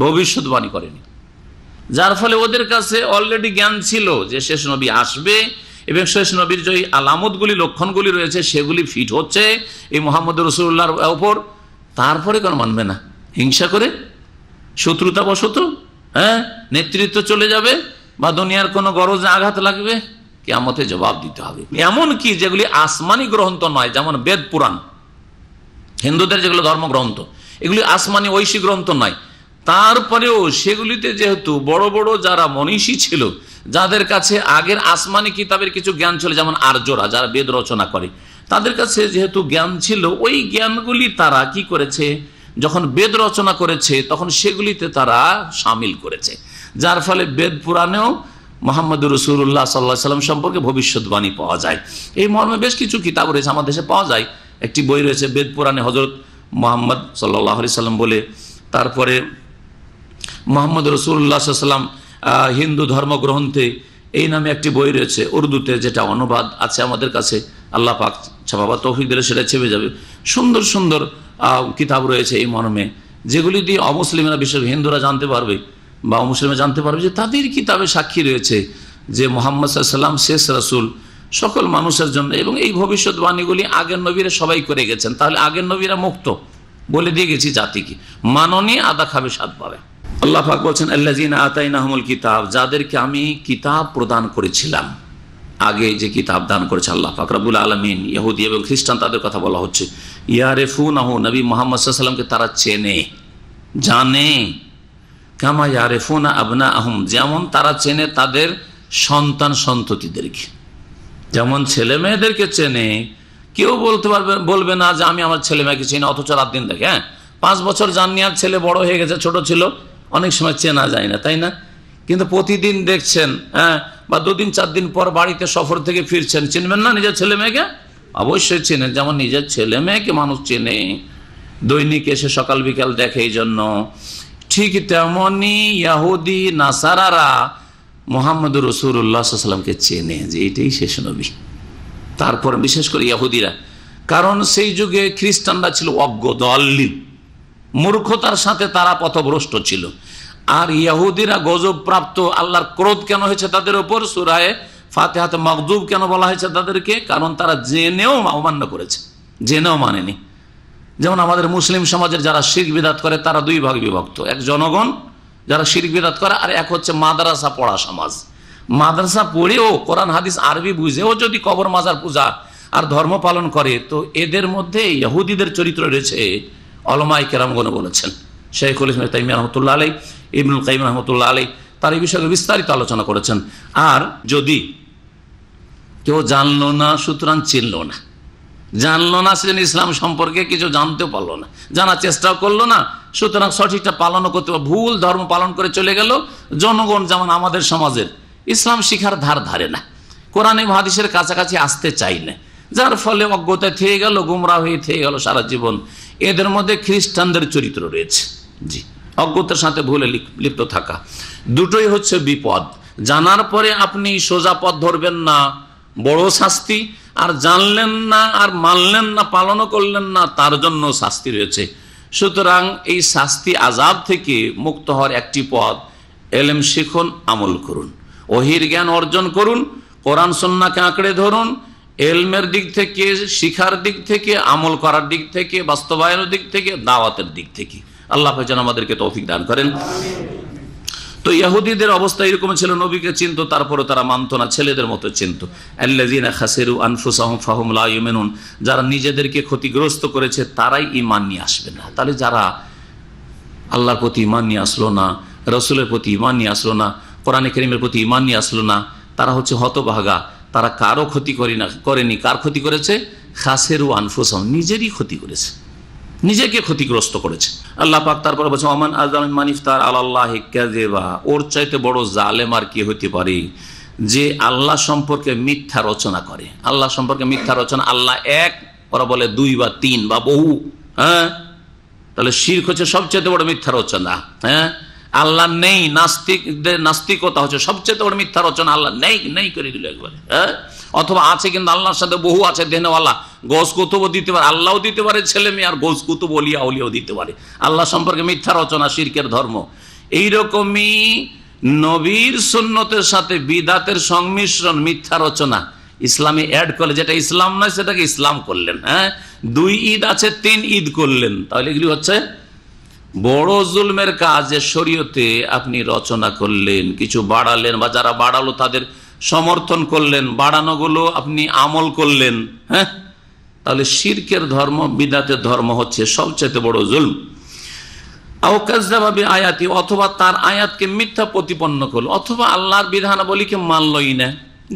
ভবিষ্যৎবাণী করেনি। যার ফলে ওদের কাছে অলরেডি জ্ঞান ছিল যে শেষ নবী আসবে এবং শেষ নবীর যে আলামতগুলি, লক্ষণগুলি রয়েছে সেগুলি ফিট হচ্ছে এই মুহাম্মদ রাসূলুল্লাহর উপর। তারপরে কেন মানবে না? হিংসা করে, শত্রুতা বশত, নেতৃত্ব চলে যাবে বা দুনিয়ার কোনো গরজে আঘাত লাগবে, কিয়ামতে জবাব দিতে হবে। এমন কি যেগুলি আসমানি গ্রন্থ নয়, যেমন বেদ পুরাণ, হিন্দুদের যেগুলো ধর্মগ্রন্থ, এগুলি আসমানি ঐশী গ্রন্থ নয়, তারপরেও সেগুলিতে যেহেতু বড় বড় যারা মনীষী ছিল, যাদের কাছে আগের আসমানি কিতাবের কিছু জ্ঞান ছিল, যেমন আর্যরা যারা বেদ রচনা করে, তাদের কাছে যেহেতু জ্ঞান ছিল, ওই জ্ঞানগুলি তারা কি করেছে, যখন বেদ রচনা করেছে তখন সেগুলিতে তারা সামিল করেছে। যার ফলে বেদ পুরাণেও মুহাম্মদ রাসূলুল্লাহ সাল্লাল্লাহু আলাইহি ওয়াসাল্লাম সম্পর্কে ভবিষ্যৎবাণী পাওয়া যায়। এই মর্মে বেশ কিছু কিতাব রয়েছে, আমাদের দেশে পাওয়া যায়। একটি বই রয়েছে বেদ পুরাণে হযরত মুহাম্মদ সাল্লাল্লাহু আলাইহি ওয়াসাল্লাম বলে, তারপরে মুহাম্মদ রাসূলুল্লাহ সাল্লাল্লাহু আলাইহি ওয়াসাল্লাম হিন্দু ধর্মগ্রন্থে এই নামে একটি বই রয়েছে উর্দুতে, যেটা অনুবাদ আছে আমাদের কাছে। আল্লাহ পাক ছাপাবার তৌফিক দিলে সেটা ছেপে যাবে। সুন্দর সুন্দর কিতাব রয়েছে এই মর্মে, যেগুলি দিয়ে অমুসলিমরা, বিশেষ হিন্দুরা জানতে পারবে বা অমুসলিমরা জানতে পারবে যে তাদের কিতাবে সাক্ষী রয়েছে যে মুহাম্মদ সাল্লাল্লাহু আলাইহি ওয়াসাল্লাম শেষ রাসূল সকল মানুষের জন্য, এবং এই ভবিষ্যৎবাণীগুলি আগের নবীরা সবাই করে গেছেন। তাহলে আগের নবীরা মুক্ত, বলে দিয়ে গেছি জাতিকে, মাননী আদা খাবে স্বাদ পাবে। আল্লাহ পাক বলছেন আল্লাযীনা আতাইনাহুমুল কিতাব, যাদেরকে আমি কিতাব প্রদান করেছিলাম, আগে যে কিতাব দান করেছে আল্লাহ পাক রব্বুল আলামিন, ইহুদি এবং খ্রিস্টান, তাদের কথা বলা হচ্ছে। ইয়ারিফুনাহু, নবী মুহাম্মদ সাল্লাল্লাহু আলাইহি ওয়াসাল্লামকে তারা চেনে, জানে। কামা ইয়ারিফুনা আবনাআহুম, যেমন তারা চেনে তাদের সন্তান সন্ততিদেরকে, যেমন ছেলে মেয়েদেরকে চেনে। কেউ বলবে না যে আমি আমার ছেলে মেয়েকে চিনি, অথচ রাত দিন দেখে 5 বছর জাননি আর ছেলে বড় হয়ে গেছে, ছোট ছিল, অনেক সময় চেনা যায় না, তাই না? কিন্তু প্রতিদিন দেখছেন, বা 2 দিন 4 দিন পর বাড়িতে সফর থেকে ফিরছেন, চিনবেন না নিজের ছেলে মেয়েকে? অবশ্যই চেনেন, যেমন নিজের ছেলে মেয়েকে মানুষ চেনে, দৈনিক এসে সকাল বিকাল দেখে। এই জন্য ঠিক তেমনি ইহুদি নাসারারা মুহাম্মদ রাসূলুল্লাহ সাল্লাল্লাহু আলাইহি ওয়াসাল্লামকে চেনে যে এটাই শেষ নবী। তারপর বিশেষ করে ইহুদিরা, কারণ সেই যুগে খ্রিস্টানরা ছিল অজ্ঞ, দলিল, মূর্খতার সাথে তারা পথভ্রষ্ট ছিল। আর ইহুদিরা গজব প্রাপ্ত, আল্লাহর ক্রোধ কেন হয়েছে তাদের উপর, সূরা ফাতিহাতে মাগদুব কেন বলা হয়েছে তাদেরকে? কারণ তারা জেনেও অমান্য করেছে, জেনেও মানেনি। যেমন আমাদের মুসলিম সমাজের যারা শিরক বিদআত করে তারা 2 ভাগে বিভক্ত, এক জনগণ যারা শিরক বিদআত করে, আর এক হচ্ছে মাদ্রাসা পড়া সমাজ। মাদ্রাসা পড়েও কোরআন হাদিস আরবি বুঝেও যদি কবর মাজার পূজা আর ধর্ম পালন করে, তো এদের মধ্যে ইহুদিদের চরিত্র রয়েছে। উলামায়ে কেরামগণ বলেছেন, শাইখুল ইসলাম ইবনে তাইমিয়া রাহমাতুল্লাহ আলাইহি, ইবনুল কাইয়িম রাহমাতুল্লাহ আলাইহি, তার এই বিষয়ে বিস্তারিত আলোচনা করেছেন। আর যদি কেউ জানলো না, সুতরাং চিনলো না, জানলো না, সেজন্য ইসলাম সম্পর্কে কিছু জানতেও পারলো না, জানার চেষ্টাও করলো না, সুতরাং সঠিকটা পালনও করতে, ভুল ধর্ম পালন করে চলে গেল। জনগণ যেমন আমাদের সমাজের ইসলাম শিখার ধার ধারে না, কোরআন এবং হাদিসের কাছাকাছি আসতে চাই না, যার ফলে অজ্ঞতায় থেকে গেল, গুমরাহ হয়ে থেকে গেল সারা জীবন। এদের মধ্যে খ্রিস্টানদের চরিত্র রয়েছে, জি, অজ্ঞতার সাথে ভুলে লিপ্ত থাকা। দুটোই হচ্ছে বিপদ। জানার পরে আপনি সোজা পথ ধরবেন না, বড় শাস্তি, আর জানলেন না আর মানলেন না, পালনও করলেন না, তার জন্য শাস্তি রয়েছে। সুতরাং এই শাস্তি আযাব থেকে মুক্ত হওয়ার একটি পথ, ইলম শিখুন, আমল করুন, ওহীর জ্ঞান অর্জন করুন, কোরআন সুন্নাহকে আঁকড়ে ধরুন, ইলমের দিক থেকে, শিখার দিক থেকে, আমল করার দিক থেকে, বাস্তবায়নের দিক থেকে, দাওয়াতের দিক থেকে। আল্লাহ যেন আমাদেরকে তৌফিক দান করেন। তো ইহুদিদের অবস্থা এরকম ছিল, নবীকে চিনত, তারপরে তারা মানত না, ছেলেদের মতো চিনত। আল্লাযীনা খাসিরু আনফুসাহুম ফাহুম লা ইউমিনুন, যারা নিজেদেরকে ক্ষতিগ্রস্ত করেছে তারাই ঈমান নিয়ে আসবে না। তাহলে যারা আল্লাহর প্রতি ঈমান নিয়ে আসলো না, রাসূলের প্রতি ঈমান নিয়ে আসলো না, কোরআনে কারীমের প্রতি ঈমান নিয়ে আসলো না, তারা হচ্ছে হতভাগা। তারা কারো ক্ষতি করেনি। কার ক্ষতি করেছে? খাসিরু আনফুসাহুম, নিজেরই ক্ষতি করেছে। নিজেকে ক্ষতিগ্রস্ত করেছে। আল্লাহ পাক তারপরে বলছে ওমান আযলামু মান ইফতারা আলাল্লাহি কাযিবা, ওর চাইতে বড় জালেম আর কি হতে পারে যে আল্লাহ সম্পর্কে মিথ্যা রচনা করে। আল্লাহ সম্পর্কে মিথ্যা রচনা, আল্লাহ এক, ওরা বলে দুই বা তিন বা বহু। হ্যাঁ, তাহলে শিরক হচ্ছে সবচেয়ে বড় মিথ্যা রচনা। হ্যাঁ, আল্লাহ নেই, নাস্তিকতা হচ্ছে সবচেয়ে বড় মিথ্যা রচনা। আল্লাহ নেই নেই করে দিল একবারে। হ্যাঁ, অথবা আছে কিন্তু আল্লাহর সাথে বহু আছে, দেনওয়ালা, গোস কুতুবও দিতে পারে, আল্লাহও দিতে পারে ছেলে মেয়ে, আর গোস কুতুব অলিয়া উলিয়াও দিতে পারে। আল্লাহ সম্পর্কে মিথ্যা রচনা শিরকের ধর্ম। এইরকমই নবীর সুন্নতের সাথে বিদাতের সংমিশ্রণ, মিথ্যা রচনা ইসলামে অ্যাড করলে, যেটা ইসলাম নয় সেটাকে ইসলাম করলেন। হ্যাঁ, 2 ঈদ আছে 3 ঈদ করলেন, তাহলে এগুলি হচ্ছে বড় জুলমের কাজ। যে শরীয়তে আপনি রচনা করলেন, কিছু বাড়ালেন, বা যারা বাড়ালো তাদের সমর্থন করলেন, বাড়ানোগুলো আপনি আমল করলেন। হ্যাঁ, তাহলে শিরকের ধর্ম, বিদাতের ধর্ম হচ্ছে সবচেয়ে বড় জুলম। আয়াতি, অথবা তার আয়াতকে মিথ্যা প্রতিপন্ন করলো, অথবা আল্লাহর বিধানাবলীকে মানলই না।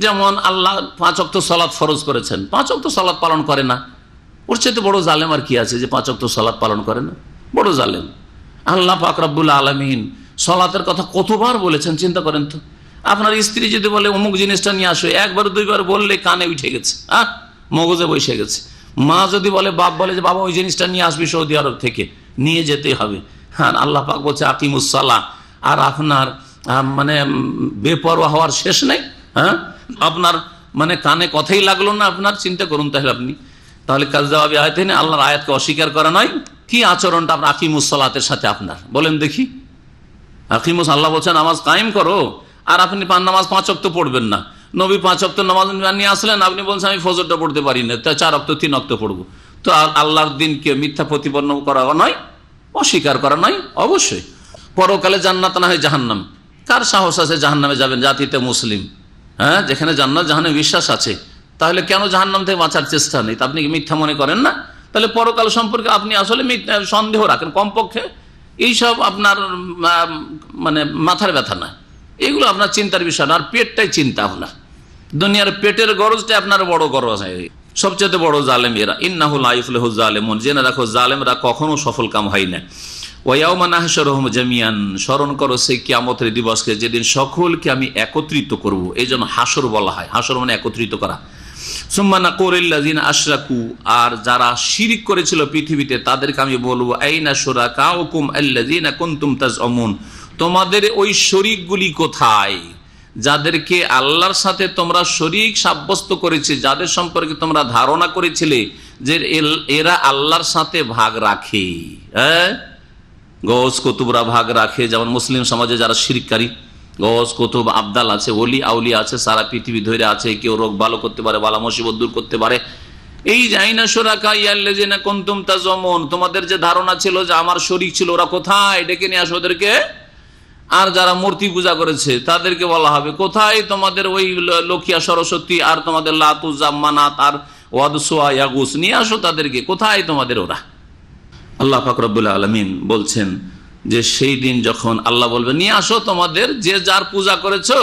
যেমন আল্লাহ 5 ওয়াক্ত সালাত ফরজ করেছেন, 5 ওয়াক্ত সালাত পালন করে না। ওর চাইতে বড় জালেম আর কি আছে যে 5 ওয়াক্ত সালাত পালন করে না? বড় জালেম। আল্লাহ পাক রব্বুল আলামিন সালাতের কথা কতবার বলেছেন চিন্তা করেন তো। আপনার স্ত্রী যদি বলে অমুক জিনিসটা নিয়ে আসো, 1 বার 2 বার বললে কানে উঠে গেছে, মগজে বসে গেছে। মা যদি বলে, বাপ বলে যে বাবা ওই জিনিসটা নিয়ে আসবি সৌদি আরব থেকে, নিয়ে যেতে হবে। হ্যাঁ, আল্লাহ পাক বলছে আকিমুস সালাহ, আর আপনার মানে বেপরোয়া হওয়ার শেষ নেই। হ্যাঁ, আপনার মানে কানে কথাই লাগলো না আপনার, চিন্তা করুন। তাহলে কাযযাবি আয়াতিন, আল্লাহর আয়াতকে অস্বীকার করা নয়। কি আচরণটা আপনার আকিমুস সালাতের সাথে আপনার, বলেন দেখি। আকিমুস, আল্লাহ বলছেন নামাজ কায়েম করো, আর আপনি নামাজ 5 ওয়াক্ত পড়বেন না। নবী 5 ওয়াক্ত নামাজ নিয়ে আসলেন, আপনি বলছেন আমি ফজরটা পড়তে পারি না, তাই 4 ওয়াক্ত 3 ওয়াক্ত পড়বো। তো আল্লাহর দিনকে মিথ্যা প্রতিপন্ন করা নয়, অস্বীকার করা নয়। অবশ্যই পরকালে জান্নাত না হয় জাহান্নাম। কার সাহস আছে জাহান্নামে যাবেন? জাতিতে মুসলিম। হ্যাঁ, যেখানে জান্নাত জাহান্নামে বিশ্বাস আছে, তাহলে কেন জাহান্নাম থেকে বাঁচার চেষ্টা নেই? আপনি কি মিথ্যা মনে করেন না? তাহলে পরকাল সম্পর্কে আপনি আসলে সন্দেহ রাখেন, কমপক্ষে এইসব আপনার মানে মাথার ব্যথা না, এগুলো আপনার চিন্তার বিষয় না। আর পেটটাই চিন্তা, আপনার দুনিয়ার পেটের গরজটাই আপনার বড় গরজ। সবচেয়ে বড় জালেম এরা। ইন্নাহু লা ইফলিহু জালিমুন, জেনে রাখো জালেমরা কখনো সফল কাম হয় না। ওয়া ইয়াউমা নাহশুরুহুম জামিয়ান, স্মরণ করো সেই কিয়ামতের দিবসকে, যেদিন সকলকে আমি একত্রিত করব। এই জন্য হাসর বলা হয়, হাসর মানে একত্রিত করা। সুম্মা নাকুলু লিল্লাযিনা আশরাকু, আর যারা শিরক করেছিল পৃথিবীতে তাদেরকে আমি বলবো আইনা শুরাকাউকুম আল্লাযিনা কুনতুম তাজউমুন, তোমাদের ওই শরীকগুলি কোথায় যাদেরকে আল্লাহর সাথে তোমরা শরীক সাব্যস্ত করেছে, যাদের সম্পর্কে তোমরা ধারণা করেছিলে যে এরা আল্লাহর সাথে ভাগ রাখে। হ্যাঁ, গৌস কুতুবরা ভাগ রাখে, যেমন মুসলিম সমাজে যারা শিরককারী, গৌস কুতুব আবদাল আছে, ওলি আউলিয়া আছে, সারা পৃথিবী ধরে আছে। কেউ রোগ ভালো করতে পারে, বালা মুসিবত দূর করতে পারে। এই যাইনা শুরাকা ইয়াল্লাযিনা কুনতুম তাজউমুন, তোমাদের যে ধারণা ছিল যে আমার শরীক ছিল, ওরা কোথায়? ডেকে নিয়ে আসো ওদেরকে। আর যারা মূর্তি পূজা করেছে তাদেরকে বলা হবে কোথায় তোমাদের ওই লক্ষিয়া সরস্বতী, আর তোমাদের লাত উজ্জা মানাত আর ওয়াদসুয়া ইয়াগুস, নিয়ে আসো তাদেরকে, কোথায় তোমাদের ওরা? আল্লাহ পাক রব্বুল আলামিন বলছেন যে সেই দিন যখন আল্লাহ বলবে নিয়ে আসো তোমাদের যে যার পূজা করেছো,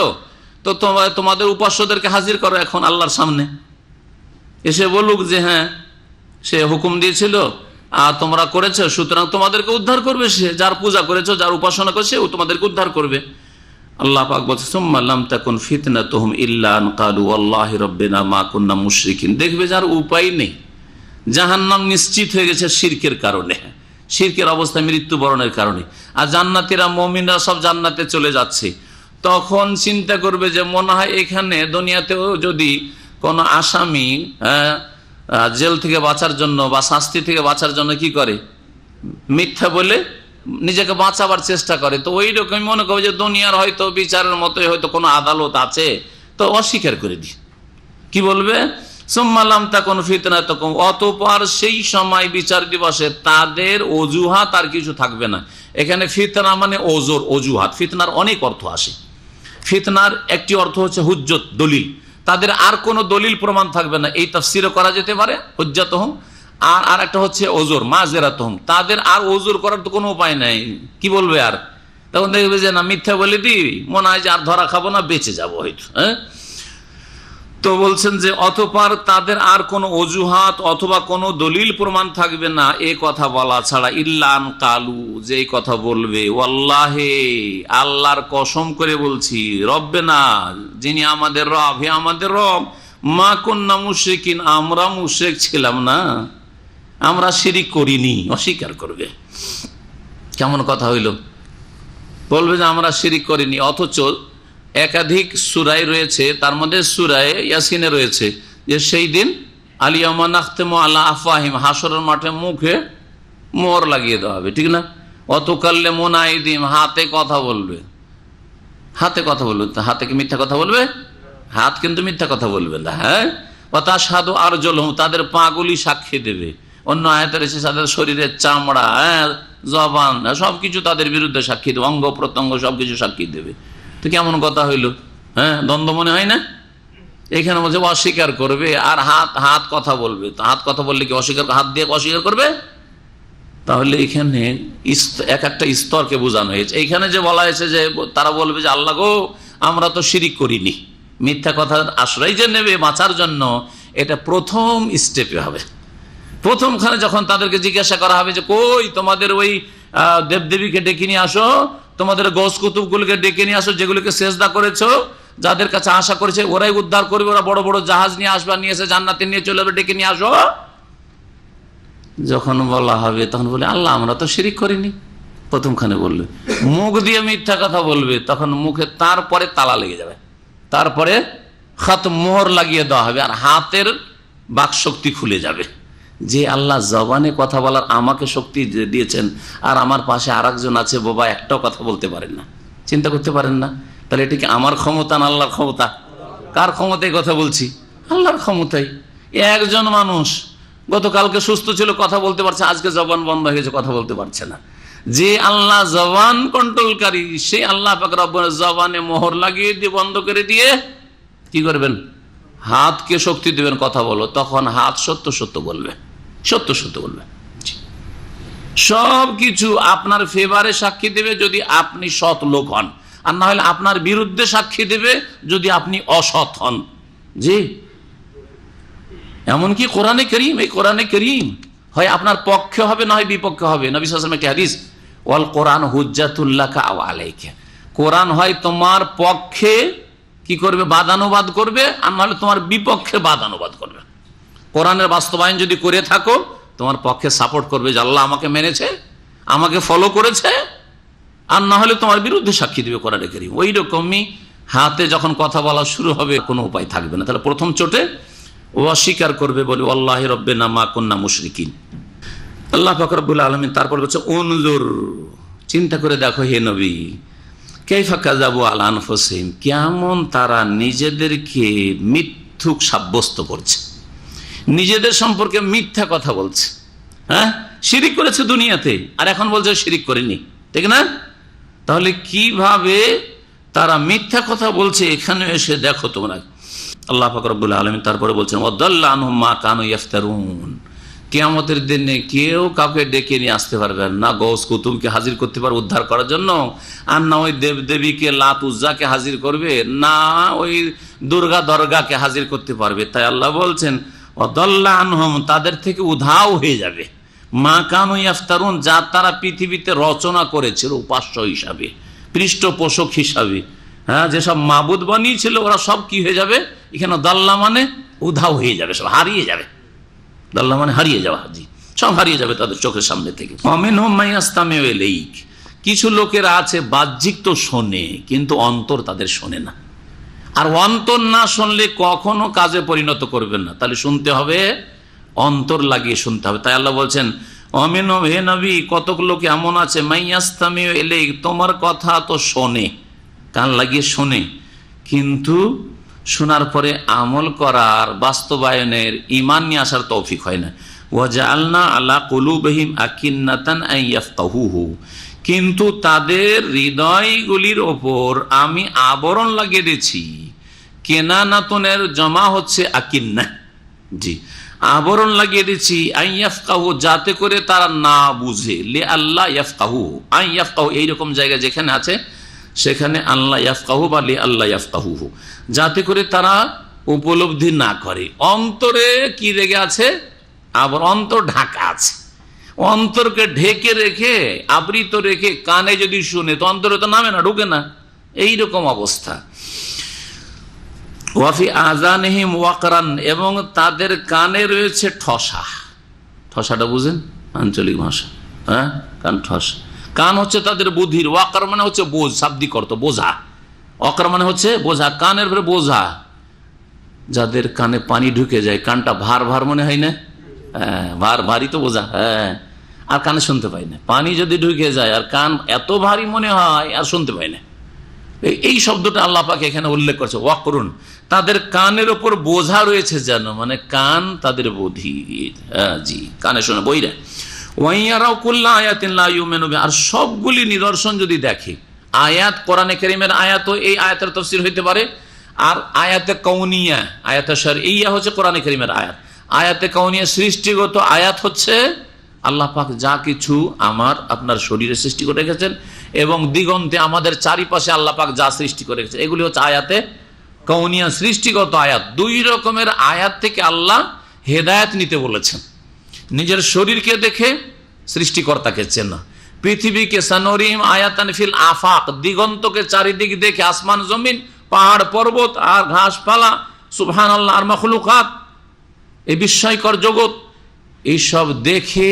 তো তোমাদের উপাস্যদেরকে হাজির করো এখন আল্লাহর সামনে। এসে বলুক যে হ্যাঁ, সে হুকুম দিয়েছিল আর তোমরা করেছো, সুতরাং তোমাদেরকে উদ্ধার করবে। সে যার পূজা করেছো, যার উপাসনা করেছে, ও তোমাদেরকে উদ্ধার করবে। আল্লাহ পাক বলছে সুম্মা লাম তাকুন ফিতনাতুহুম ইল্লা আন ক্বালু ওয়াল্লাহি রাব্বিনা মা কুননা মুশরিকিন, দেখবে যার উপায় নেই, জাহান্নাম নিশ্চিত হয়ে গেছে শিরকের কারণে, শিরকের অবস্থায় মৃত্যুবরণের কারণে। আর জান্নাতীরা মুমিনরা সব জান্নাতে চলে যাচ্ছে, তখন চিন্তা করবে যে মনে হয় এখানে দুনিয়াতেও যদি কোনো আসামি জেল থেকে বাঁচার জন্য বা শাস্তি থেকে বাঁচার জন্য কি করে, মিথ্যা বলে নিজেকে বাঁচাবার চেষ্টা করে, তো ওই রকম মনে করবে যে দুনিয়ার হয়তো বিচারের মতোই হয়তো কোনো আদালত আছে, তো অস্বীকার করে দি। কি বলবে? সুম্মা লাম তাকুন ফিতনাতুকুম, অতঃপর সেই সময় বিচার দিবসে তাদের অজুহাত আর কিছু থাকবে না। এখানে ফিতনা মানে ওজোর, অজুহাত। ফিতনার অনেক অর্থ আসে। ফিতনার একটি অর্থ হচ্ছে হুজ্জত, দলিল। তাদের আর কোনো দলিল প্রমাণ থাকবে না, এই তাফসীরও করা যেতে পারে হুজ্জাতুহুম। আর একটা হচ্ছে ওজোর, মাজেরাতুহুম, তাদের আর ওজোর করার তো কোনো উপায় নাই। কি বলবে আর? তখন দেখবে যে না, মিথ্যা বলে দিই, মনে হয় যে আর ধরা খাবো না, বেঁচে যাবো হয়তো। হ্যাঁ, তো বলছেন যে অতঃপর তাদের আর কোনো অজুহাত অথবা কোনো দলিল প্রমাণ থাকবে না এ কথা বলা ছাড়া, ইল্লান কালু, যে এই কথা বলবে, ওয়াল্লাহে, আল্লাহর কসম করে বলছি, রব্বে না, যিনি আমাদের রব, হে আমাদের রব, মা কুন্না মুশরিকিন, আমরা মুশরিক ছিলাম না, আমরা শিরিক করিনি। অস্বীকার করবে। কেমন কথা হইল? বলবে যে আমরা শিরিক করিনি, অথচ একাধিক সূরায় রয়েছে, তার মধ্যে সূরায়ে ইয়াসিনে রয়েছে যে সেই দিন আলিয়ামা নাখতেমু আলা আফওয়াহিম, হাসরের মাঠে মুখে মোহর লাগিয়ে দেওয়া হবে, ঠিক না? অতুকাল্লিমুনা আইদিহিম, হাতে কথা বলবে, হাতে কথা বলবে। হাতে কি মিথ্যা কথা বলবে? হাত কিন্তু মিথ্যা কথা বলবে না। হ্যাঁ, ওয়া তাশহাদু আরজুলুহুম, তাদের পাগুলি সাক্ষী দেবে। অন্য আয়াতে রয়েছে তাদের শরীরের চামড়া, জবান, সবকিছু তাদের বিরুদ্ধে সাক্ষী দেবে, অঙ্গ প্রত্যঙ্গ সবকিছু সাক্ষী দেবে। তো কেমন কথা হইল? হ্যাঁ, দ্বন্দ্ব মনে হয় না? এখানে বলছে অস্বীকার করবে, আর হাত কথা বলবে। তো হাত কথা বললে কি অস্বীকার, হাত দিয়ে অস্বীকার করবে? তাহলে এখানে এক একটা স্তরকে বোঝানো হয়েছে। এইখানে যে বলা হয়েছে যে তারা বলবে যে আল্লাহ গো, আমরা তো শিরিক করিনি, মিথ্যা কথার আশ্রয় যে নেবে বাঁচার জন্য, এটা প্রথম স্টেপে হবে। প্রথমখানে যখন তাদেরকে জিজ্ঞাসা করা হবে যে কই তোমাদের ওই দেবদেবীকে ডেকে নিয়ে আসো, তোমাদের গৌস কুতুবগুলোকে ডেকে নিয়ে আসো, যেগুলোকে সেজদা করেছো, যাদের কাছে আশা করেছে ওরাই উদ্ধার করবে, ওরা বড় বড় জাহাজ নিয়ে আসবে, নিয়ে এসে জান্নাতে নিয়ে চলে যাবে, ডেকে নিয়ে আসো। যখন বলা হবে তখন বলে আল্লাহ আমরা তো শিরিক করিনি। প্রথমখানে বলবে, মুখ দিয়ে মিথ্যা কথা বলবে, তখন মুখে তারপরে তালা লেগে যাবে, তারপরে হাত মোহর লাগিয়ে দেওয়া হবে, আর হাতের বাকশক্তি খুলে যাবে। যে আল্লাহ জবানে কথা বলার আমাকে শক্তি দিয়েছেন, আর আমার পাশে আর একজন আছে বাবা, একটাও কথা বলতে পারেন না, চিন্তা করতে পারেন না, তাহলে এটা কি আমার ক্ষমতা না আল্লাহর ক্ষমতা? কার ক্ষমতায় কথা বলছি? আল্লাহর ক্ষমতায়। একজন মানুষ গতকালকে সুস্থ ছিল, কথা বলতে পারছে, আজকে জবান বন্ধ হয়ে গেছে, কথা বলতে পারছে না। যে আল্লাহ জবান কন্ট্রোলকারী, সে আল্লাহ পাক রব্বুল জবানে মোহর লাগিয়ে দিয়ে বন্ধ করে দিয়ে কি করবেন? হাতকে শক্তি দেবেন, কথা বলো, তখন হাত সত্য সত্য বলবে, সত্য সত্য বলবে। সব কিছু আপনার ফেভারে সাক্ষী দেবে যদি আপনি সৎ লোক হন, আর না হলে আপনার বিরুদ্ধে সাক্ষী দেবে যদি আপনি অসৎ হন। জি, এমনকি কোরআনে করিম, এই কোরআনে করিম হয় আপনার পক্ষে হবে, না হয় বিপক্ষে হবে। নবী সাল্লাল্লাহু আলাইহি ওয়াসাল্লাম একটি হাদিস, ওয়াল কোরআন হুজ্জাতুল লাকা আও আলাইকা, কোরআন হয় তোমার পক্ষে কি করবে? বাদানুবাদ করবে, আর না হলে তোমার বিপক্ষে বাদানুবাদ করবে। কোরআনের বাস্তবায়ন যদি করে থাকো, তোমার পক্ষে সাপোর্ট করবে যে আল্লাহ আমাকে মেনেছে, আমাকে ফলো করেছে, আর না হলে তোমার বিরুদ্ধে সাক্ষী দেবে কোরআনে কারীম। ওই রকমই হাতে যখন কথা বলা শুরু হবে, কোনো উপায় থাকবে না। তাহলে প্রথম চোটে ও অস্বীকার করবে, বলে আল্লাহি রব্বিনা মা কুন্না মুশরিকিন। আল্লাহ পাক রব্বুল আলামিন তারপর বলছে উনজুর, চিন্তা করে দেখো হে নবী, কাইফা কাযাবু আলা আনফুসিহিম, কেমন তারা নিজেদেরকে মিথ্যুক সাব্যস্ত করছে, নিজেদের সম্পর্কে মিথ্যা কথা বলছে। হ্যাঁ, শিরিক করেছে দুনিয়াতে, আর এখন বলছে শিরিক করেনি, ঠিক না? তাহলে কিভাবে তারা মিথ্যা কথা বলছে, এখানে এসে দেখো তোমরা। আল্লাহ পাক রব্বুল আলামিন তারপরে বলছেন ওয়াদাল্লা আনহুম মা কানু ইফতারুন, কিয়ামতের দিনে কেউ কাউকে ডেকে নিয়ে আসতে পারবে না, গৌস কুতুবকে হাজির করতে পারবে উদ্ধার করার জন্য, আর না ওই দেবদেবীকে লাত উজ্জাকে হাজির করবে, না ওই দুর্গা দরগাকে হাজির করতে পারবে। তাই আল্লাহ বলছেন ওয়াদাল্লা আনহুম, তাদের থেকে উধাও হয়ে যাবে, মা কানু ইফতারুন, যা তারা পৃথিবীতে রচনা করেছিল উপাস্য হিসাবে, পৃষ্ঠপোষক হিসাবে, হ্যাঁ, যেসব মাবুদ বানিয়েছিল, ওরা সব কি হয়ে যাবে? এখানে দাল্লা মানে উধাও হয়ে যাবে, সব হারিয়ে যাবে। দাল্লা মানে হারিয়ে যাওয়া, জি, সব হারিয়ে যাবে তাদের চোখের সামনে থেকে। আমিনহুম মাইয়াস্তামিউ ইলাইক, কিছু লোকেরা আছে বাহ্যিক তো শোনে, কিন্তু অন্তর তাদের শোনে না, আর অন্তর না শুনলে কখনো কাজে পরিণত করবেন না। তাহলে শুনতে হবে, অন্তর লাগিয়ে শুনতে হবে। তাই আল্লাহ বলছেন আমিনহুম, হে নবী, কতক লোক এমন আছে মাইয়াস্তামিউ ইলাইক, তোমার কথা তো শোনে, কান লাগিয়ে শোনে, কিন্তু শোনার পরে আমল করার, বাস্তবায়নের, ঈমান নিয়ে আসার তৌফিক হয় না। ওয়াজআলনা আলা কুলুবিহিম আকিন্নাতান আন ইয়াফকাহুহু, কিন্তু তাদের হৃদয়গুলির ওপর আমি আবরণ লাগিয়ে দিয়েছি। কেনানাতনের জমা হচ্ছে আকিন্না, জি, আবরণ লাগিয়ে দিয়েছি, আন ইয়াফকাহু, যাতে করে তারা না বুঝে, লি আল্লাহ ইয়াফকাহু, আন ইয়াফকাহু এইরকম জায়গা যেখানে আছে সেখানে আল্লাহ ইয়াফকাহু বা লি আল্লাহ ইয়াফকাহুহু, যাতে করে তারা উপলব্ধি না করে। অন্তরে কি রেগে আছে, আবার অন্তর ঢাকা আছে। অন্তরকে ঢেকে রেখে আবৃত রেখে কানে যদি শুনে তো অন্তরে তো নামে না, ঢুকে না, এইরকম অবস্থা। ওয়াফি আযানিহিম ওয়াকরান, এবং তাদের কানে রয়েছে ঠসা। ঠসাটা বুঝেন, আঞ্চলিক ভাষা, হ্যাঁ, কান ঠসা। কান হচ্ছে তাদের বুদ্ধির, ওয়াকার মানে হচ্ছে বোঝ, শাব্দিক অর্থ বোঝা, অকার মানে হচ্ছে বোঝা, কানের ভেতরে বোঝা। যাদের কানে পানি ঢুকে যায়, কানটা ভার ভার মনে হয় না, হ্যাঁ, ভার ভারী তো বোঝা, হ্যাঁ, আর কানে শুনতে পাই না। পানি যদি ঢুকে যায় আর কান এত ভারী মনে হয় আর শুনতে পাই না। এই শব্দটা আল্লাহ পাক এখানে উল্লেখ করছে, ওয়াকরুন, তাদের কানের ওপর বোঝা রয়েছে যেন, মানে কান তাদের বধির, জি, কানে শোনে বইরা। ওয়াইয়ারাও কুল্লা আয়াতিন লা ইউমিনু বিহা, আর সবগুলি নিদর্শন যদি দেখে, আয়াত কোরআনে কারীমের আয়াত, এই আয়াতের তাফসীর হইতে পারে, আর আয়াতে কাউনিয়া, আয়াতে শারঈয়া হচ্ছে কোরআনে কারীমের আয়াত। আয়াতে কাউনিয়া সৃষ্টিগত আয়াত হচ্ছে আল্লাহ পাক যা কিছু আমার আপনার শরীরে সৃষ্টি করে রেখেছেন এবং দিগন্তে আমাদের চারিপাশে আল্লাহ পাক যা সৃষ্টি করে রেখেছেন, এগুলি হচ্ছে আয়াতে কাউনিয়া, সৃষ্টিগত আয়াত। দুই রকমের আয়াত থেকে আল্লাহ হেদায়েত নিতে বলেছেন। নিজের শরীরকে দেখে সৃষ্টিকর্তাকে চেনা, পৃথিবীকে সানরিহিম আয়াতান ফিল আফাক, দিগন্তকে চারিদিক দেখে, আসমান জমিন, পাহাড় পর্বত আর ঘাসপালা, সুবহানাল্লাহ, আর মাখলুকাত, এই বিস্ময়কর জগৎ, এইসব দেখে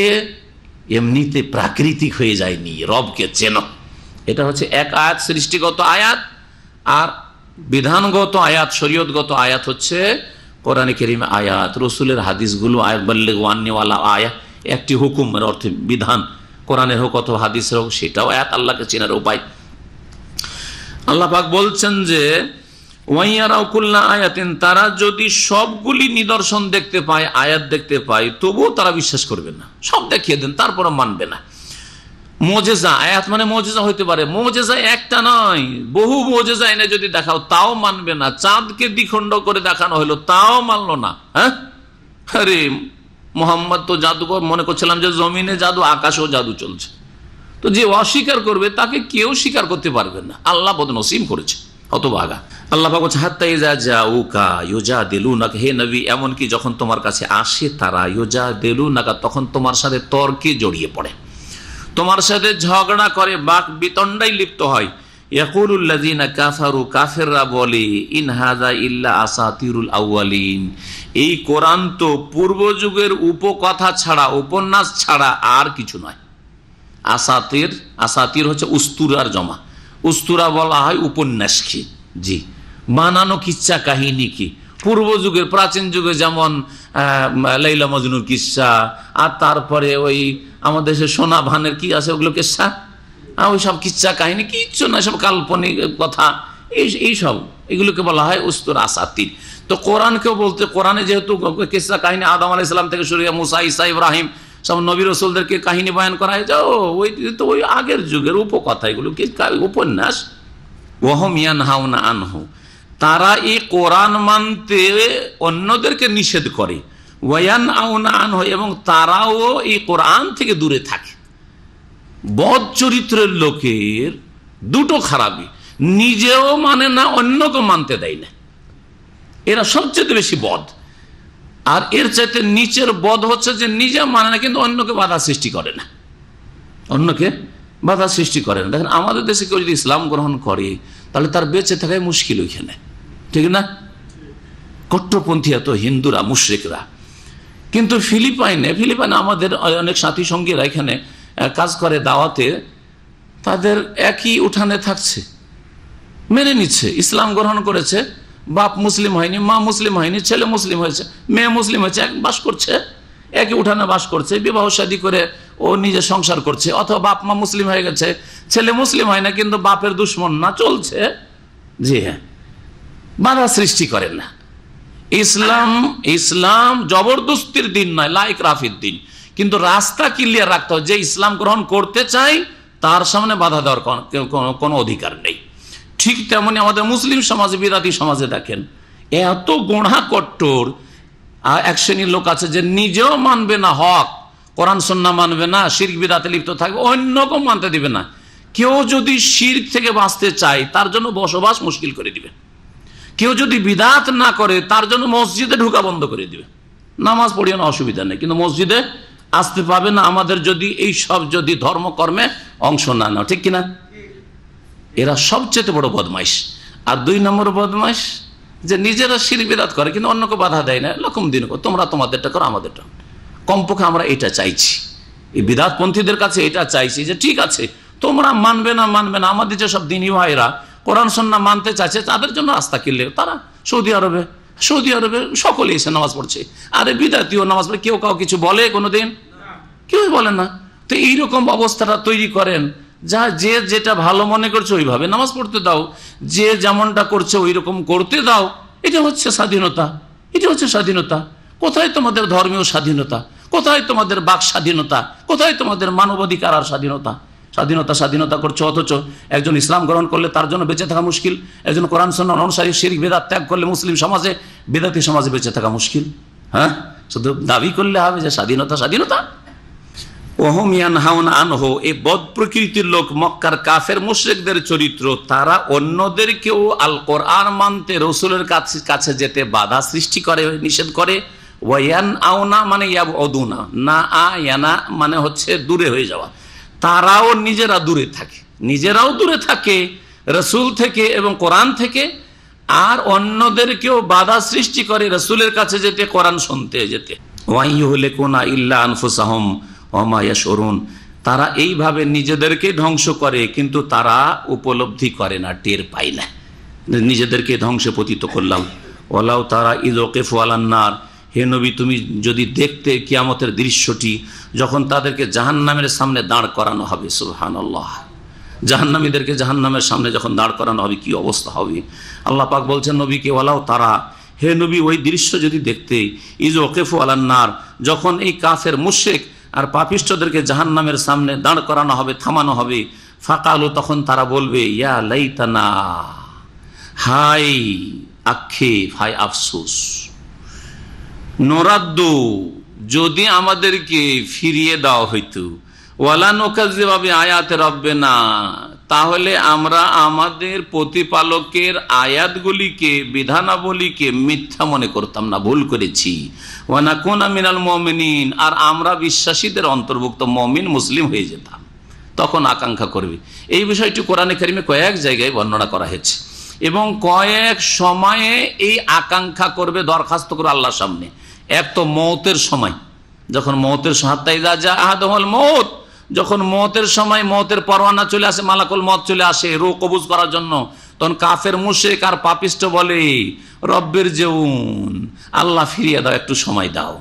এমনিতে প্রাকৃতিক হয়ে যায়নি, রবকে চেনো। এটা হচ্ছে এক আয়াত, সৃষ্টিগত আয়াত। আর বিধানগত আয়াত, শরীয়তগত আয়াত হচ্ছে কোরআনে কারীম আয়াত, রসুলের হাদিসগুলো, আয়াত বাল্লিগু আন্নী ওয়ালা আয়াত, একটি হুকুমের অর্থে বিধান, কোরআনের হোক অথবা হাদিসের হোক, সেটাও আয়াত, আল্লাহকে চেনার উপায়। আল্লাহ পাক বলছেন যে ওয়াইয়ারাও কুল্লা আয়াতিন, তারা যদি সবগুলি নিদর্শন দেখতে পায়, আয়াত দেখতে পায়, তবুও তারা বিশ্বাস করবে না। সব দেখিয়ে দেন, তারপরে মানবে না। মুজিজা, আয়াত মানে মুজিজা হইতে পারে, মুজিজা একটা নয়, বহু মুজিজা এনে যদি দেখাও তাও মানবে না। চাঁদকে দ্বিখণ্ড করে দেখানো হলো, তাও মানলো না। হ্যাঁ, আরে মোহাম্মদ তো জাদুকর, মনে করছিলাম যে জমিনে জাদু, আকাশেও জাদু চলছে। তো যে অস্বীকার করবে তাকে কেউ স্বীকার করতে পারবে না, আল্লাহ বদনসিব করেছে, হতভাগা। আল্লাহ পাক বলছে হাত্তা ইযা জাউকা ইউজাদিলুনাকা, হে নবী, এমনকি যখন তোমার কাছে আসে তারা, ইউজাদিলুনাকা, তখন তোমার সাথে তর্কে জড়িয়ে পড়ে, তোমার সাথে ঝগড়া করে, বাক বিতণ্ডায় লিপ্ত হয়। ইয়াকুলুল্লাযিনা কাফারু, কাফেররা বলে, ইন হাযা ইল্লা আসাতিরুল আউয়ালিন, এই কোরআন তো পূর্ব যুগের উপকথা ছাড়া, উপন্যাস ছাড়া আর কিছু নয়। আসাতির, আসাতির হচ্ছে উস্তুরার জমা, উস্তুরা বলা হয় উপন্যাসকে, জি, বানানো কিচ্ছা কাহিনী। কি পূর্ব যুগের, প্রাচীন যুগে যেমন লাইলা মজনুর কিস্সা, আর তারপরে ওই আমাদের দেশে সোনা ভানের কি আছে ওগুলো কিস্সা, ওই সব কিচ্ছা কাহিনী, কিচ্ছু না, সব কাল্পনিক কথা, এইসব, এগুলোকে বলা হয় উস্তুর, আসাতির। তো কোরআনকেও বলতে, কোরআনে যেহেতু কিস্সা কাহিনী আদম আলাইহিস সালাম থেকে শুরু, মুসা, ঈসা, ইব্রাহিম, সব নবী রাসূলদেরকে কাহিনী বয়ান করা হয়, ওই তো ওই আগের যুগের উপকথা, এগুলো কি উপন্যাস। ওয়াহুম ইয়ানহাউনা আনহু, তারা এই কোরআন মানতে অন্যদেরকে নিষেধ করে, ওয়ায়ানহাউনা আনহু, এবং তারাও এই কোরআন থেকে দূরে থাকে। বদ চরিত্রের লোকের দুটো খারাপই, নিজেও মানে না, অন্যকে মানতে দেয় না, এরা সবচেয়ে বেশি বদ। আর এর চাইতে নিচের বদ হচ্ছে যে নিজে মানে না কিন্তু অন্যকে বাধা সৃষ্টি করে না, অন্যকে বাধা সৃষ্টি করে না। দেখেন আমাদের দেশে কেউ যদি ইসলাম গ্রহণ করে তাহলে তার বেঁচে থাকাই মুশকিল ওইখানে, ঠিক না? কট্টরপন্থী এত হিন্দুরা, মুশরিকরা। কিন্তু ফিলিপাইনে আমাদের অনেক সাথী সঙ্গীরা এখানে কাজ করে দাওয়াতে, তাদের একই উঠানে থাকছে, মেনে নিচ্ছে, ইসলাম গ্রহণ করেছে, বাপ মুসলিম হয়নি, মা মুসলিম হয়নি, ছেলে মুসলিম হয়েছে, মেয়ে মুসলিম হয়েছে, বাস করছে, একই উঠানে বাস করছে, বিবাহ শাদী করে ও নিজে সংসার করছে, অথবা বাপ মা মুসলিম হয়ে গেছে, ছেলে মুসলিম হয় না কিন্তু বাপের দুশ্মন না, চলছে। জি হ্যাঁ, বাধা সৃষ্টি করেন না। ইসলাম জবরদস্তির দিন নয়, লাইক রাফির দিন, কিন্তু রাস্তা ক্লিয়ার রাখতে হবে। যে ইসলাম গ্রহণ করতে চাই তার সামনে বাধা দেওয়ার কোনো অধিকার নেই। ঠিক তেমনি আমাদের মুসলিম সমাজে, বিদাতি সমাজে দেখেন এত গোঁড়া কট্টর এক শ্রেণীর লোক আছে যে নিজেও মানবে না হক, কোরআন সুন্নাহ মানবে না, শিরক বিদআতে লিপ্ত থাকবে, অন্যকেও মানতে দিবে না। কেউ যদি শিরক থেকে বাঁচতে চায় তার জন্য বসবাস মুশকিল করে দিবে। কেউ যদি বিদআত না করে তার জন্য মসজিদে ঢোকা বন্ধ করে দিবে, নামাজ পড়িয়ে না অসুবিধা নেই, কিন্তু মসজিদে আসতে পাবে না আমাদের যদি এই সব যদি ধর্মকর্মে অংশ না নাও, ঠিক কিনা? এরা সবচেয়ে বড় বদমাইশ। আর 2 নম্বর বদমাইশ যে নিজেরা শিরক বিদআত করে কিন্তু অন্যকে বাধা দেয় না, লকম দিন তোমরা তোমাদেরটা করো আমাদেরটা। কমপক্ষে আমরা এটা চাইছি, এই বিদআতপন্থীদের কাছে এটা চাইছি যে ঠিক আছে তোমরা মানবে না আমাদের যেসব দিনী ভাইরা কোরআন সুন্নাহ মানতে চাইছে তাদের জন্য রাস্তা কিনলে, তারা সৌদি আরবে সকলে এসে নামাজ পড়ছে, আরে বিদআতীও নামাজ পড়ে, কেউ কাউ কিছু বলে কোনোদিন? কেউ বলে না। তো এইরকম অবস্থাটা তৈরি করেন, যা যে যেটা ভালো মনে করছে ওইভাবে নামাজ পড়তে দাও, যে যেমনটা করছে ওই রকম করতে দাও। এটা হচ্ছে স্বাধীনতা, এটা হচ্ছে স্বাধীনতা। কোথায় তোমাদের ধর্মীয় স্বাধীনতা, কোথায় তোমাদের বাক স্বাধীনতা, কোথায় তোমাদের মানবাধিকার আর স্বাধীনতা? স্বাধীনতা করছে, অথচ একজন ইসলাম গ্রহণ করলে তার জন্য বেঁচে থাকা মুশকিল, একজন কোরআন সুন্নাহ অনুসারী শিরক বিদআত ত্যাগ করলে মুসলিম সমাজে, বিদআতী সমাজে বেঁচে থাকা মুশকিল। হ্যাঁ, শুধু দাবি করলে হবে যে স্বাধীনতা। ওহম ইয়ানহাউনা আনহু, এই বদ প্রকৃতির লোক মক্কার কাফের মুশরিকদের চরিত্র, তারা অন্যদেরকেও আল কোরআন মানতে, রসুলের কাছে যেতে বাধা সৃষ্টি করে, নিষেধ করে। ওয়ান আওনা মানে ইয়াবউদুনা, না আয়ানা মানে হচ্ছে দূরে হয়ে যাওয়া। তারাও নিজেরাও দূরে থাকে রসুল থেকে এবং কোরআন থেকে, আর অন্যদেরকেও বাধা সৃষ্টি করে রসুলের কাছে যেতে, কোরআন শুনতে যেতে। ওয়াইয়ুহলিকুনা ইল্লা আনফুসাহুম ওয়া মা ইয়াশউরুন, তারা এইভাবে নিজেদেরকে ধ্বংস করে কিন্তু তারা উপলব্ধি করে না, টের পায় না, নিজেদেরকে ধ্বংসে পতিত করলাম। ওয়ালাউ তারা ইয ওয়াকিফু আলান নার, হে নবী তুমি যদি দেখতে কিয়ামতের দৃশ্যটি, যখন তাদেরকে জাহান্নামের সামনে দাঁড় করানো হবে। সুবহানাল্লাহ, জাহান্নামীদেরকে জাহান্নামের সামনে যখন দাঁড় করানো হবে কি অবস্থা হবে। আল্লাহ পাক বলছেন নবীকে, ওয়ালাউ তারা, হে নবী ওই দৃশ্য যদি দেখতে, ইয ওয়াকিফু আলান নার, যখন এই কাফের মুশরিক আর পাপিষ্ঠদেরকে জাহান্নামের সামনে দাঁড় করানো হবে, থামানো হবে। ফাকালু, তখন তারা বলবে, ইয়া লাইতানা, হাই আক্ষেপ, হাই আফসোস, নোরাদ্দু, যদি আমাদেরকে ফিরিয়ে দেওয়া হইতো, ওয়ালা নুকাজ্জিবা বিআয়াতি রাব্বিনা, তাহলে আমরা আমাদের প্রতিপালকের আয়াতগুলিকে, বিধানাবলীকে মিথ্যা মনে করতাম না, ভুল করেছি। ওয়া নাকুনা মিনাল মুমিনিন, আর আমরা বিশ্বাসীদের অন্তর্ভুক্ত মুমিন মুসলিম হয়ে যেতাম, তখন আকাঙ্ক্ষা করবে। এই বিষয়টি কোরআনে কারিমে কয়েক জায়গায় বর্ণনা করা হয়েছে এবং কয়েক সময়ে এই আকাঙ্ক্ষা করবে, দরখাস্ত করবে আল্লাহর সামনে। এক তো মওতের সময়, যখন মওতের হাত্তা ইযা জা আহাদুহুল মওত, যখন মওতের সময়, মওতের পরোয়ানা চলে আসে, মালাকুল মওত চলে আসে রূহ কবজ করার জন্য, তখন কাফের মুশরিক আর পাপিষ্ট বলে, রব্বের জীবন, আল্লাহ ফিরিয়ে দাও, একটু সময় দাও,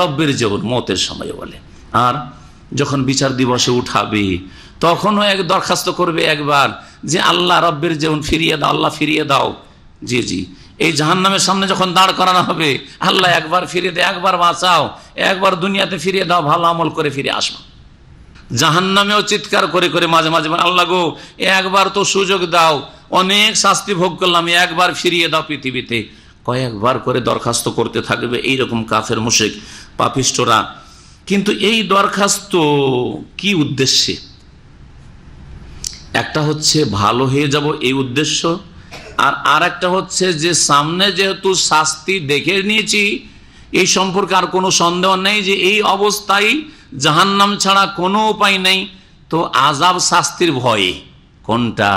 রব্বের জীবন, মওতের সময় বলে। আর যখন বিচার দিবসে উঠাবে তখনও এক দরখাস্ত করবে একবার যে আল্লাহ রব্বের জীবন ফিরিয়ে দাও, আল্লাহ ফিরিয়ে দাও। জি, এই জাহান্নামের সামনে যখন দাঁড় করানো হবে, আল্লাহ একবার ফিরিয়ে দে, একবার বাঁচাও, একবার দুনিয়াতে ফিরিয়ে দাও, ভালো আমল করে ফিরে আসো। জাহান্নামেও চিৎকার করে করে মাঝে মাঝে, আল্লাহ গো একবার তো সুযোগ দাও, অনেক শাস্তি ভোগ করলাম, একবার ফিরিয়ে দাও পৃথিবীতে। কয়েকবার করে দরখাস্ত করতে থাকবে এইরকম কাফের মুশরিক পাপিষ্টরা। কিন্তু এই দরখাস্ত কি উদ্দেশ্যে? একটা হচ্ছে ভালো হয়ে যাব এই উদ্দেশ্য, আর একটা হচ্ছে যে সামনে যেহেতু শাস্তি দেখে নিয়েছি, এই সম্পর্কে আর কোনো সন্দেহ নেই যে এই অবস্থায় জাহান্নাম ছাড়া কোনো উপায় নেই, তো আযাব শাস্তির ভয়ে। কোনটা?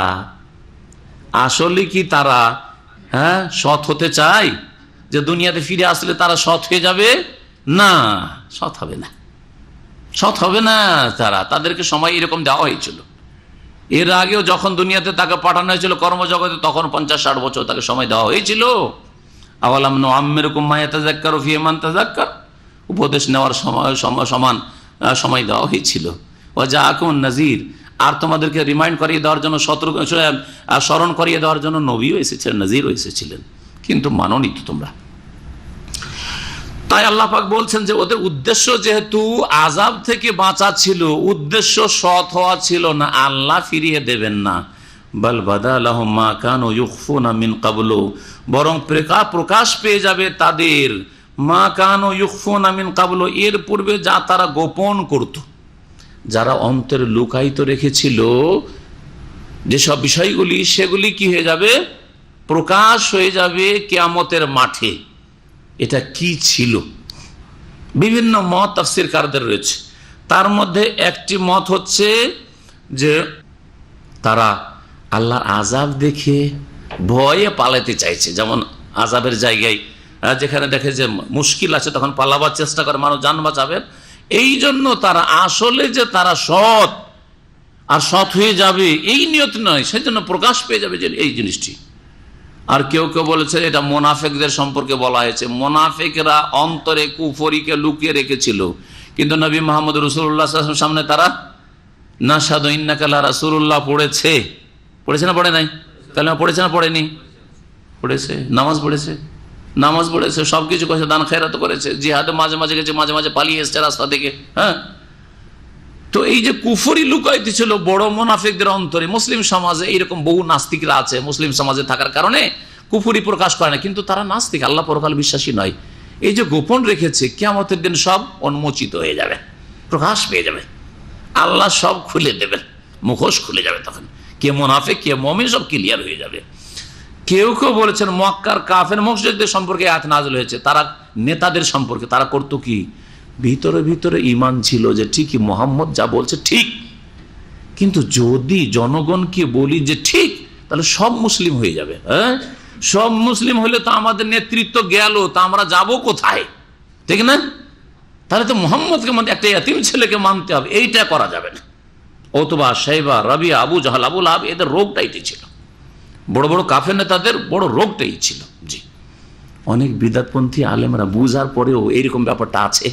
আসলে কি তারা সৎ হতে চায় যে দুনিয়াতে ফিরে আসলে তারা সৎ হয়ে যাবে? না, সৎ হবে না তাদেরকে সময় এরকম দেওয়া হয়েছিল। এর আগেও যখন দুনিয়াতে তাকে পাঠানো হয়েছিল কর্মজগতে, তখন 50-60 বছর তাকে সময় দেওয়া হয়েছিল। আওয়ালাম নুআম্মিরকুম মা ইয়াতাযাক্কারু ফীহি মান তাযাক্কার, উপদেশ নেওয়ার সমান সময় দেওয়া হয়েছিল। ওয়া জাআকুমুন নাযীর, আর তোমাদেরকে রিমাইন্ড করিয়ে দেওয়ার জন্য, স্মরণ করিয়ে দেওয়ার জন্য নবীও এসেছিলেন, নাযীরও এসেছিলেন, কিন্তু মানোনি তো তোমরা। তাই আল্লাহ পাক বলছেন যে ওদের উদ্দেশ্য যেহেতু আযাব থেকে বাঁচা ছিল, উদ্দেশ্য সৎ হওয়া ছিল না, আল্লাহ ফিরিয়ে দেবেন না। বাল বাদা লাহুম মা কানু ইউখফুনা মিন ক্বাবলু, বরং প্রকাশ পেয়ে যাবে তাদের, মা কানু ইউখফুনা মিন ক্বাবলু, এর পূর্বে যা তারা গোপন করত, যারা অন্তরে লুকায়িত রেখেছিল যেসব বিষয়গুলি, সেগুলি কি হয়ে যাবে? প্রকাশ হয়ে যাবে কিয়ামতের মাঠে। এটা কি ছিল? বিভিন্ন মত তাফসীরকারদের রয়েছে। তার মধ্যে একটি মত হচ্ছে যে তারা আল্লাহর আযাব দেখে ভয়ে পালাতে চাইছে। যেমন আযাবের জায়গায় যেখানে দেখে যে মুশকিল আছে তখন পালাবার চেষ্টা করে, মানুষ জান বাঁচাবে। এই জন্য তারা আসলে যে তারা সৎ আর সৎ হয়ে যাবে এই নিয়ত নয়, সেই জন্য প্রকাশ পেয়ে যাবে যে এই জিনিসটি। আর কেউ কেউ বলেছে এটা মোনাফেকদের সম্পর্কে বলা হয়েছে। মোনাফেকরা অন্তরে কুফরিকে লুকিয়ে রেখেছিল, কিন্তু নবী মুহাম্মদ রাসূলুল্লাহ সাল্লাল্লাহু আলাইহি ওয়াসাল্লাম সামনে তারা নাশহাদু ইন্নাকা লা রাসূলুল্লাহ পড়েছে না পড়ে নাই? কালেমা পড়েছে না পড়েনি? পড়েছে। নামাজ পড়েছে, সবকিছু করেছে, দান খেরাত করেছে, জিহাদে মাঝে মাঝে গেছে, মাঝে মাঝে পালিয়ে এসছে রাস্তা থেকে। হ্যাঁ, তো এই যে কুফরি লুকাইতে ছিল বড় মুনাফিকদের অন্তরে, মুসলিম সমাজে এইরকম বহু নাস্তিকরা আছে মুসলিম সমাজে থাকার কারণে কুফরি প্রকাশ করে না, কিন্তু তারা নাস্তিক, আল্লাহ পরকাল বিশ্বাসী নয়। এই যে গোপন রেখেছে, কিয়ামতের দিন সব উন্মোচিত হয়ে যাবে, প্রকাশ পেয়ে যাবে, আল্লাহ সব খুলে দেবেন, মুখোশ খুলে যাবে, তখন কে মুনাফিক কে মুমিন সব ক্লিয়ার হয়ে যাবে। কেউ কেউ বলেছেন মক্কার কাফের মুশরিকদের সম্পর্কে আয়াত নাযিল হয়েছে, তারা নেতাদের সম্পর্কে। তারা করতো কি, ভিতরে ভিতরে ঈমান ছিল যে ঠিকই মুহাম্মদ যা বলছে ঠিক, কিন্তু যদি জনগণকে বলি যে ঠিক, তাহলে সব মুসলিম হয়ে যাবে। হ্যাঁ, সব মুসলিম হলে তো আমাদের নেতৃত্ব গেল, তা আমরা যাব কোথায়? ঠিক না? তাহলে তো মুহাম্মদকে মানে একটা ইয়াতিম ছেলেকে মানতে হবে, এইটা করা যাবে না। ওতবা, শাইবা, রাবিয়া, আবু জাহাল, আবু লাহাব, এদের রোগটা এটাই ছিল। বড় বড় কাফের নেতাদের বড় রোগটাই ছিল। জি, অনেক বিদআতপন্থী আলেমরা বুঝার পরেও এইরকম ব্যাপারটা আছে।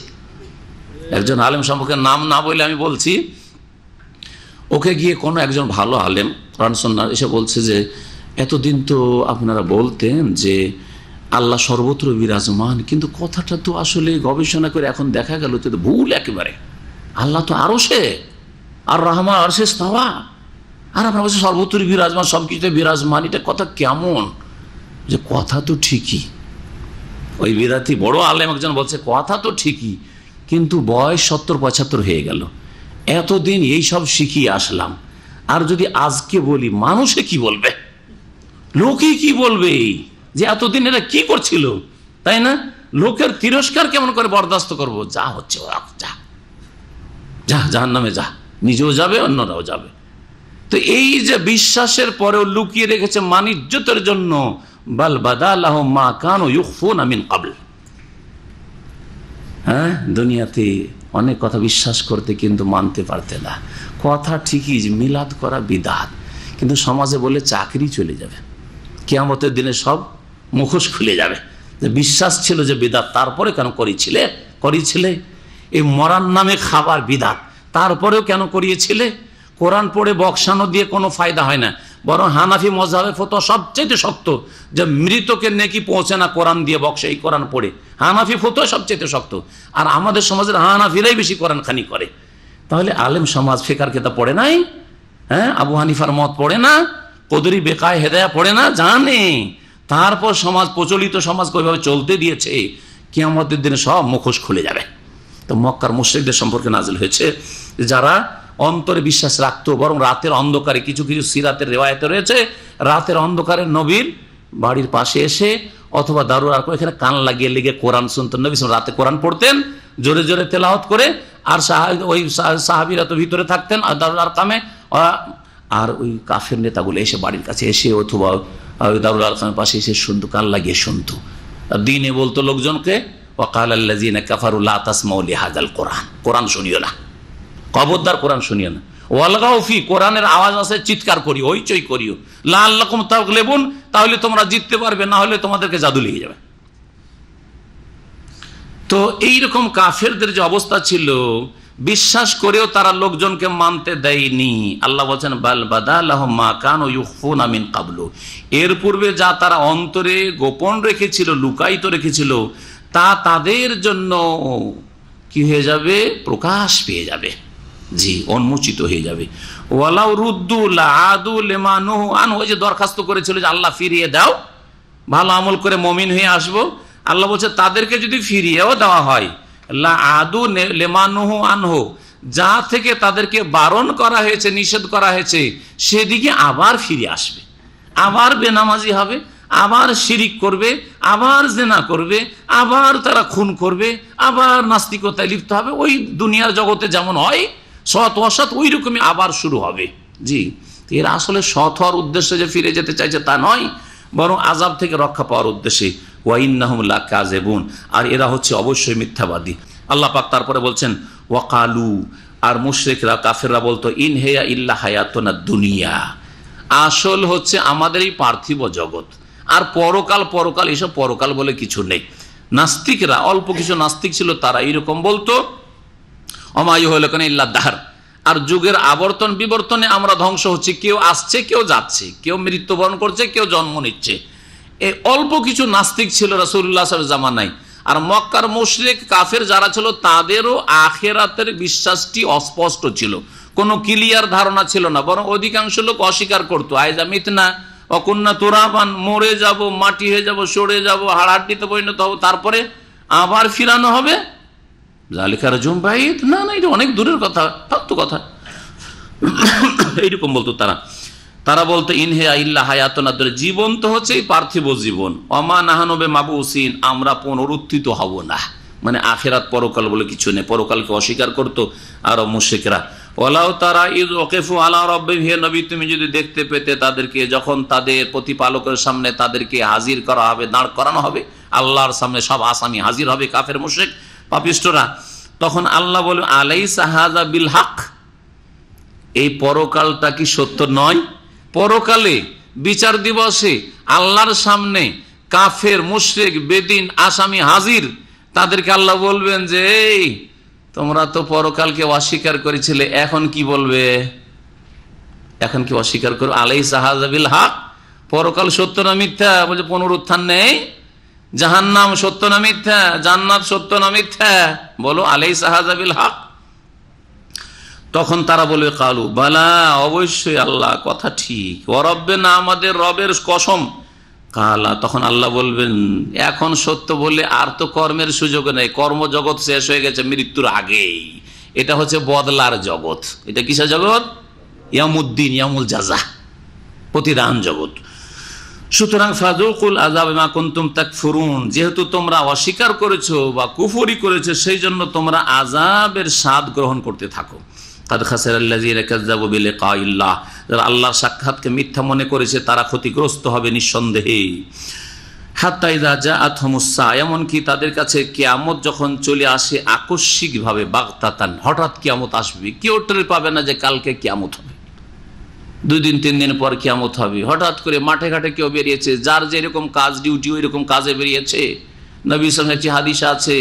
একজন আলেম সম্পর্কে নাম না বলে আমি বলছি, ওকে গিয়ে কোনো একজন ভালো আলেম কোরআন সুন্নাহ এসে বলছে যে এতদিন তো আপনারা বলতেন যে আল্লাহ সর্বত্র বিরাজমান, কিন্তু কথাটা তো আসলে গবেষণা করে এখন দেখা গেল তো ভুল একেবারে। আল্লাহ তো আরশে, আর রহমান আরশে ইস্তাওয়া, আর আপনার বলছে সর্বত্র বিরাজমান, সবকিছুতে বিরাজমান। এটা কথা কেমন? যে কথা তো ঠিকই। ওই বিদাতি বড় আলেম একজন বলছে কথা তো ঠিকই, কিন্তু বয়স 70-75 হয়ে গেল, এতদিন এই সব শিখিয়ে আসলাম, আর যদি আজকে বলি মানুষে কি বলবে, লোকে কি বলবে যে এতদিন এরা কি করছিল, তাই না? লোকের তিরস্কার কেমন করে বরদাস্ত করব? যা হচ্ছে যা যা জাহান্নামে যা, নিজেও যাবে অন্যরাও যাবে। তো এই যে বিশ্বাসের পরেও লুকিয়ে রেখেছে মানিজ্যতের জন্য, বাল বাদালাহুম মা কানু ইউখফুনা মিন ক্বাবল। হ্যাঁ, দুনিয়াতে অনেক কথা বিশ্বাস করতে কিন্তু মানতে পারতে না। কথা ঠিকই যে মিলাদ করা বিদআত, কিন্তু সমাজে বলে চাকরি চলে যাবে, কিয়ামতের দিনে সব মুখোশ খুলে যাবে। যে বিশ্বাস ছিল যে বিদআত, তারপরে কেন করিয়েছিলে? এই মরার নামে খাবার বিদআত, তারপরেও কেন করিয়েছিলে? কোরআন পড়ে বক্সানো দিয়ে কোনো ফায়দা হয় না, বরং হানাফি মযহাবের ফতোয়া সবচেয়ে শক্ত, যে মৃতকে নেকি পৌঁছে না কোরআন দিয়ে বক্সে, এই কোরআন পড়ে। হানাফি ফতোয়া সবচেয়ে শক্ত, আর আমাদের সমাজের হানাফিরাই বেশি কোরআন খানি করে। তাহলে আলেম সমাজ ফিকার কিতাব পড়ে নাই? হ্যাঁ, আবু হানিফার মত পড়ে না? কদরি বেকায় হেদায়া পড়ে না? জানে। তারপর সমাজ, প্রচলিত সমাজ ওইভাবে চলতে দিয়েছে, কিয়ামতের দিনে সব মুখোশ খুলে যাবে। তো মক্কার মুশরিকদের সম্পর্কে নাজিল হয়েছে, যারা অন্তরে বিশ্বাস রাখতো, বরং রাতের অন্ধকারে, কিছু কিছু সিরাতের রিওয়ায়াতে রয়েছে, রাতের অন্ধকারে নবীর বাড়ির পাশে এসে অথবা দারুর আর এখানে কান লাগিয়ে লেগে কোরআন শুনতেন। নবী রাতে কোরআন পড়তেন জোরে জোরে তেলাওয়াত করে, আর ওই সাহাবীরা তো ভিতরে থাকতেন আর দারুল আরকামে, আর ওই কাফের নেতাগুলো এসে বাড়ির কাছে এসে অথবা ওই দারুল আরকামের পাশে এসে শুনতো, কান লাগিয়ে শুনতো। আর দিনে বলতো লোকজনকে, ওয়াকাল আল্লাযীনা কাফারু লা তাসমাউ লিহাযাল কোরআন, কোরআন শুনিও না, খবরদার কোরআন শুনিও না। ওয়ালগাউ ফি, কোরআনের আওয়াজ আছে চিৎকার করিও, হইচই করিও। লাআল্লাকুম তাগলিবুন, তাহলে তোমরা জিততে পারবে, না হলে তোমাদেরকে জাদু লেগে যাবে। তো এইরকম কাফেরদের যে অবস্থা ছিল, বিশ্বাস করেও তারা লোকজনকে মানতে দেয়নি। আল্লাহ বলছেন বাল বাদালাহুম মা কানু ইউখফুনা মিন ক্বাবলু, এর পূর্বে যা তারা অন্তরে গোপন রেখেছিল, লুকায়িত রেখেছিল, তা তাদের জন্য কি হয়ে যাবে? প্রকাশ পেয়ে যাবে। জি, উন্মোচিত হয়ে যাবে। ওয়ালাউ রুদ্দু লাআদু লিমা নুহু আনহু, যে দরখাস্ত করেছিল যে আল্লাহ ফিরিয়ে দাও, ভালো আমল করে মুমিন হয়ে আসবো, আল্লাহ বলছে তাদেরকে যদি ফিরিয়েও দেওয়া হয়, লাআদু লিমা নুহু আনহু, যা থেকে তাদেরকে বারণ করা হয়েছে, নিষেধ করা হয়েছে, সেদিকে আবার ফিরে আসবে, আবার বেনামাজি হবে, আবার শিরিক করবে, আবার জেনা করবে, আবার তারা খুন করবে, আবার নাস্তিকতায় লিপ্ত হবে। ওই দুনিয়ার জগতে যেমন হয় সৎ অসৎ, ওই রকমই আবার শুরু হবে। জি, এরা আসলে সৎ হওয়ার উদ্দেশ্যে যে ফিরে যেতে চাইছে তা নয়, বরং আযাব থেকে রক্ষা পাওয়ার উদ্দেশ্যে। ওয়া ইন্নাহুম লাকাযিবুন, আর এরা হচ্ছে অবশ্যই মিথ্যাবাদী। আল্লাহ পাক তারপরে বলছেন ওয়াকালু, আর মুশরিকরা কাফেররা বলতো ইন হিয়া ইল্লা হায়াতুনা দুনিয়া, আসল হচ্ছে আমাদের এই পার্থিব জগৎ, আর পরকাল পরকাল এসব পরকাল বলে কিছু নেই। নাস্তিকরা, অল্প কিছু নাস্তিক ছিল, তারা এইরকম বলতো অমায়ু হল কেন ইল্লা দাহর, আর যুগের আবর্তন বিবর্তনে আমরা ধ্বংস হচ্ছি, কেউ আসছে কেউ যাচ্ছে, কেউ মৃত্যুবরণ করছে কেউ জন্ম নিচ্ছে। এই অল্প কিছু নাস্তিক ছিল রাসূলুল্লাহ সাল্লাল্লাহু আলাইহি জামানায়। আর মক্কার মুশরিক কাফের যারা ছিল তাদেরও আখিরাতের বিশ্বাসটি অস্পষ্ট ছিল, কোনো ক্লিয়ার ধারণা ছিল না, বরং অধিকাংশ লোক অস্বীকার করতো আইজা মিতনা অকুন্না তুরাবান, মরে যাব, মাটি হয়ে যাব, সরে যাব, হাড়হাড্ডিতে পরিণত হবো, তারপরে আবার ফিরানো হবে। জালিকা রাজুম বাইদ, না না, এটা অনেক দূরের কথা, ফালতু কথা, এইরকম বলতো তারা। তারা বলতো ইনহিয়া ইল্লা হায়াতুনা দুনিয়া, জীবন তো হচ্ছে এই পার্থিব জীবন, অমা নাহানু বিমাবউসিন, আমরা পুনরুত্থিত হব না, মানে আখিরাত পরকাল বলে কিছু নেই, পরকালকে অস্বীকার করতো আরব মুশরিকরা। ওয়ালাউ তারা ইয ওয়াকিফু আলা রাব্বিহিম, হে নবী তুমি যদি দেখতে পেতে তাদেরকে যখন তাদের প্রতিপালকের সামনে তাদেরকে হাজির করা হবে, দাঁড় করানো হবে, আল্লাহর সামনে সব আসামি হাজির হবে, কাফের মুশরিক পাপিষ্ঠরা, তখন আল্লাহ বলবে আলাইসা হাযা বিল হক, এই পরকালটা কি সত্য নয়? পরকালে বিচার দিবসে আল্লাহর সামনে কাফের মুশরিক বেদিন আসামি হাজির, তাদেরকে আল্লাহ বলবেন যে এই তোমরা তো পরকালকে অস্বীকার করেছিলে, এখন কি বলবে? এখন কি অস্বীকার করবে? আলাইসা হাযা বিল হক, পরকাল সত্য না মিথ্যা? বলছে পুনরুত্থান নেই। জাহান্নাম সত্য না মিথ্যা? জান্নাত সত্য না মিথ্যা? বলো আলাইসা হাযা বিল হক। তখন তারা বলবে কালু বালা, অবশ্যই আল্লাহ কথা ঠিক, ওয়া রব্বিনা, আমাদের রবের কসম। কালা, তখন আল্লাহ বলবেন এখন সত্য বললে আর তো কর্মের সুযোগ নেই, কর্মজগৎ শেষ হয়ে গেছে মৃত্যুর আগেই, এটা হচ্ছে বদলার জগৎ। এটা কিসের জগৎ? ইয়ামুদ্দিন, ইয়ামুল জাযা, প্রতিদান জগৎ। সুতরাং ফাযুকুল আযাব মা কুনতুম তাকফুরুন, যেহেতু তোমরা অস্বীকার করেছো বা কুফরি করেছো, সেই জন্য তোমরা আযাবের স্বাদ গ্রহণ করতে থাকো। কাদ খাসারাল্লাযীনা কাযযাবু বিলিকাইল্লাহ, যারা আল্লাহর সাক্ষাৎকে মিথ্যা মনে করেছে তারা ক্ষতিগ্রস্ত হবে নিঃসন্দেহে। হাত্তা ইযা জাআতহুমুস সাআ, এমনকি তাদের কাছে কিয়ামত যখন চলে আসে আকস্মিকভাবে, বাগতাতান, হঠাৎ কিয়ামত আসবে, কেউ টের পাবে না যে কালকে কিয়ামত হবে, 2 দিন 3 দিন পর কিয়ামত হবে। হঠাৎ করে মাঠে ঘাটে কেউ বেরিয়েছে, যার যেরকম কাজ ডিউটি ওই রকম কাজে বেরিয়েছে। নবীর সঙ্গে একটি হাদিস আছে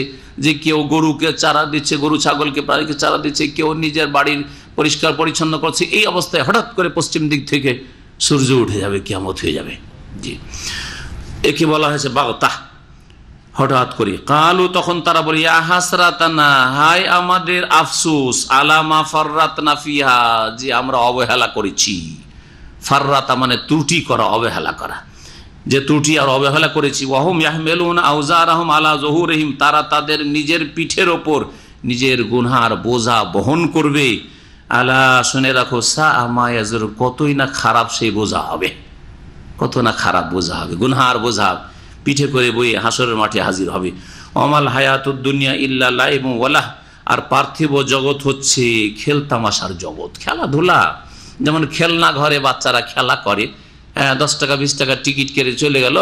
যে কেউ গরুকে চারা দিচ্ছে, গরু ছাগলকে প্রাণীকে চারা দিচ্ছে, কেউ নিজের বাড়ির পরিষ্কার পরিচ্ছন্ন করছে, এই অবস্থায় হঠাৎ করে পশ্চিম দিক থেকে সূর্য উঠে যাবে, কিয়ামত হয়ে যাবে। জি, একে বলা হয়েছে বাগতাহ, হঠাৎ করে। কালু, তখন তারা বলে ইয়া হাসরাতানা, হায় আমাদের আফসোস, আলা মা ফাররাতনা ফিহা, যে আমরা অবহেলা করেছি। ফাররাতা মানে ত্রুটি করা, অবহেলা করা, যে ত্রুটি আর অবহেলা করেছি। ওয়াহুম ইয়াহমিলুনা আওজারহুম আলা যুহুরিহিম, তারা তাদের নিজের পিঠের ওপর নিজের গুনহার বোঝা বহন করবে। আলা, শুনে রাখো, সাআ মা ইয়াজরুন, কতই না খারাপ সেই বোঝা হবে, কত না খারাপ বোঝা হবে, গুনহার বোঝা পিঠে করে বয়ে হাসরের মাঠে হাজির হবে। ওমাল হায়াতুদ দুনিয়া ইল্লা লাইবুন ওয়া লাহ, আর পার্থিব জগৎ হচ্ছে খেলতামাশার জগৎ, খেলাধুলা। যেমন খেলনা ঘরে বাচ্চারা খেলা করে, 10 টাকা 20 টাকা টিকিট কেটে চলে গেল,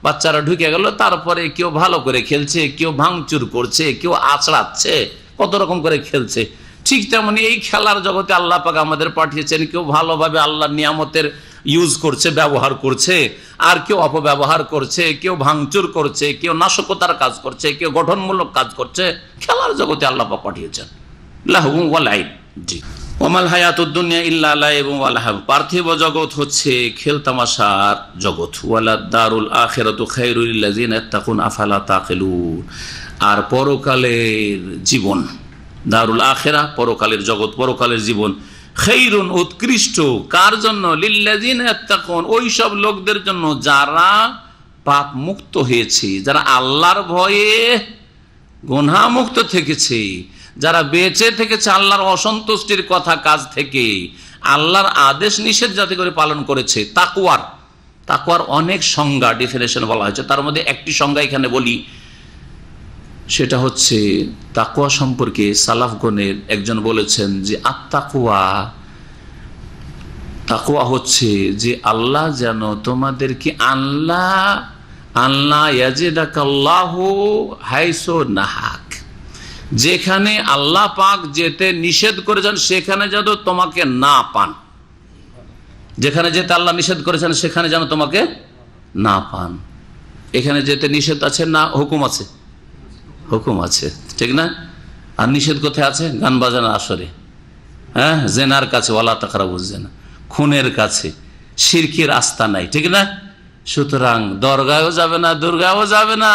বাচ্চারা ঢুকে গেল, তারপরে কেউ ভালো করে খেলছে, কেউ ভাঙচুর করছে, কেউ আছড়াচ্ছে, কত রকম করে খেলছে। ঠিক তেমনি এই খেলার জগতে আল্লাহ পাক আমাদের পাঠিয়েছেন, কেউ ভালোভাবে আল্লাহর নিয়ামতের ইউজ করছে, ব্যবহার করছে, আর কেউ অপব্যবহার করছে, কেউ ভাঙচুর করছে, কেউ নাশকতার কাজ করছে, কেউ গঠনমূলক কাজ করছে। খেলার জগতে আল্লাহ পাক পাঠিয়েছেন লাহু ওয়া লাইব। জি, ওমাল হায়াতুদ দুনিয়া ইল্লা লাইবুন ওয়া লাহব, পার্থিব জগৎ হচ্ছে খেলতামাশার জগৎ। ওয়ালাদ দারুল আখিরাতু খায়রুল লিল্লাযিনা ইয়াত্তাকুন আফালা তাকিলুন, আর পরকালের জীবন, দারুল আখিরা পরকালের জগৎ, পরকালের জীবন, খায়রুন উৎকৃষ্ট, কার জন্য? লিল্লাযিনা ইয়াত্তাকুন, ওই সব লোকদের জন্য যারা পাপ মুক্ত হয়েছে, যারা আল্লাহর ভয়ে গুনাহ মুক্ত থেকেছে, যারা বেঁচে থেকেছে আল্লাহর অসন্তুষ্টির কথা কাজ থেকে, আল্লাহর আদেশ নিষেধ যাতে করে পালন করেছে, তাকওয়ার তাকওয়ার অনেক সংজ্ঞা ডেফিনেশন বলা হয়েছে, তার মধ্যে একটি সংজ্ঞা এখানে বলি, সেটা হচ্ছে তাকওয়া সম্পর্কে সালাফগণের একজন বলেছেন যে তাকওয়া হচ্ছে যে আল্লাহ যেন তোমাদেরকে আল্লাহ ইয়াজিদাকাল্লাহু হাইসু নাহাক, যেখানে আল্লাহ পাক যেতে নিষেধ করেছেন সেখানে যেন তোমাকে না পান, যেখানে যেতে আল্লাহ নিষেধ করেছেন সেখানে যেন তোমাকে না পান। এখানে যেতে নিষেধ আছে না হুকুম আছে? হুকুম আছে, ঠিক না? আর নিষেধ কোথায় আছে? গান বাজানোর আসরে, হ্যাঁ, জেনার কাছে, ওয়ালা তাকরাবুজ জেনা, খুনের কাছে, শিরকির আস্তানায়, ঠিক না? সুতরাং দরগায়ও যাবে না, দুর্গাও যাবে না।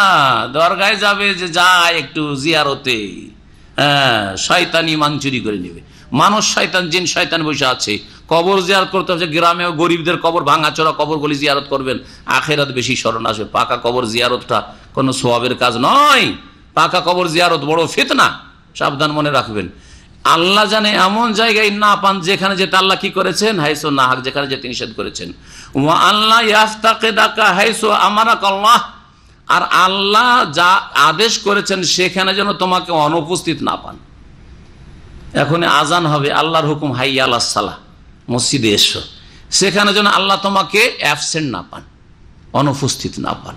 দরগায় যাবে যে যায় একটু জিয়ারতে, হ্যাঁ, শয়তানি মাঞ্চুরি করে নেবে। মানুষ শয়তান, জিন শয়তান বসে আছে। কবর জিয়ারত করতে হচ্ছে, গ্রামেও গরিবদের কবর, ভাঙাচোরা কবরগুলি জিয়ারত করবেন, আখেরাত বেশি স্মরণ আসবে। পাকা কবর জিয়ারতটা কোনো সওয়াবের কাজ নয়। পাকা কবর জিয়ারত বড় ফিতনা, সাবধান মনে রাখবেন। আল্লাহ জানে এমন জায়গায় না পান যেখানে যেতে আল্লাহ কি করেছেন, হাইসু নাহাক, যেখানে যেতে নিষেধ করেছেন। ওয়া আল্লাহ ইয়াফতাকিদাকা হাইসু আমারাকাল্লাহ, আর আল্লাহ যা আদেশ করেছেন সেখানে যেন তোমাকে অনুপস্থিত না পান। এখন আজান হবে, আল্লাহর হুকুম হাইয়া আলাস সালাহ, মসজিদে এসো, সেখানে যেন আল্লাহ তোমাকে অ্যাবসেন্ট না পান, অনুপস্থিত না পান।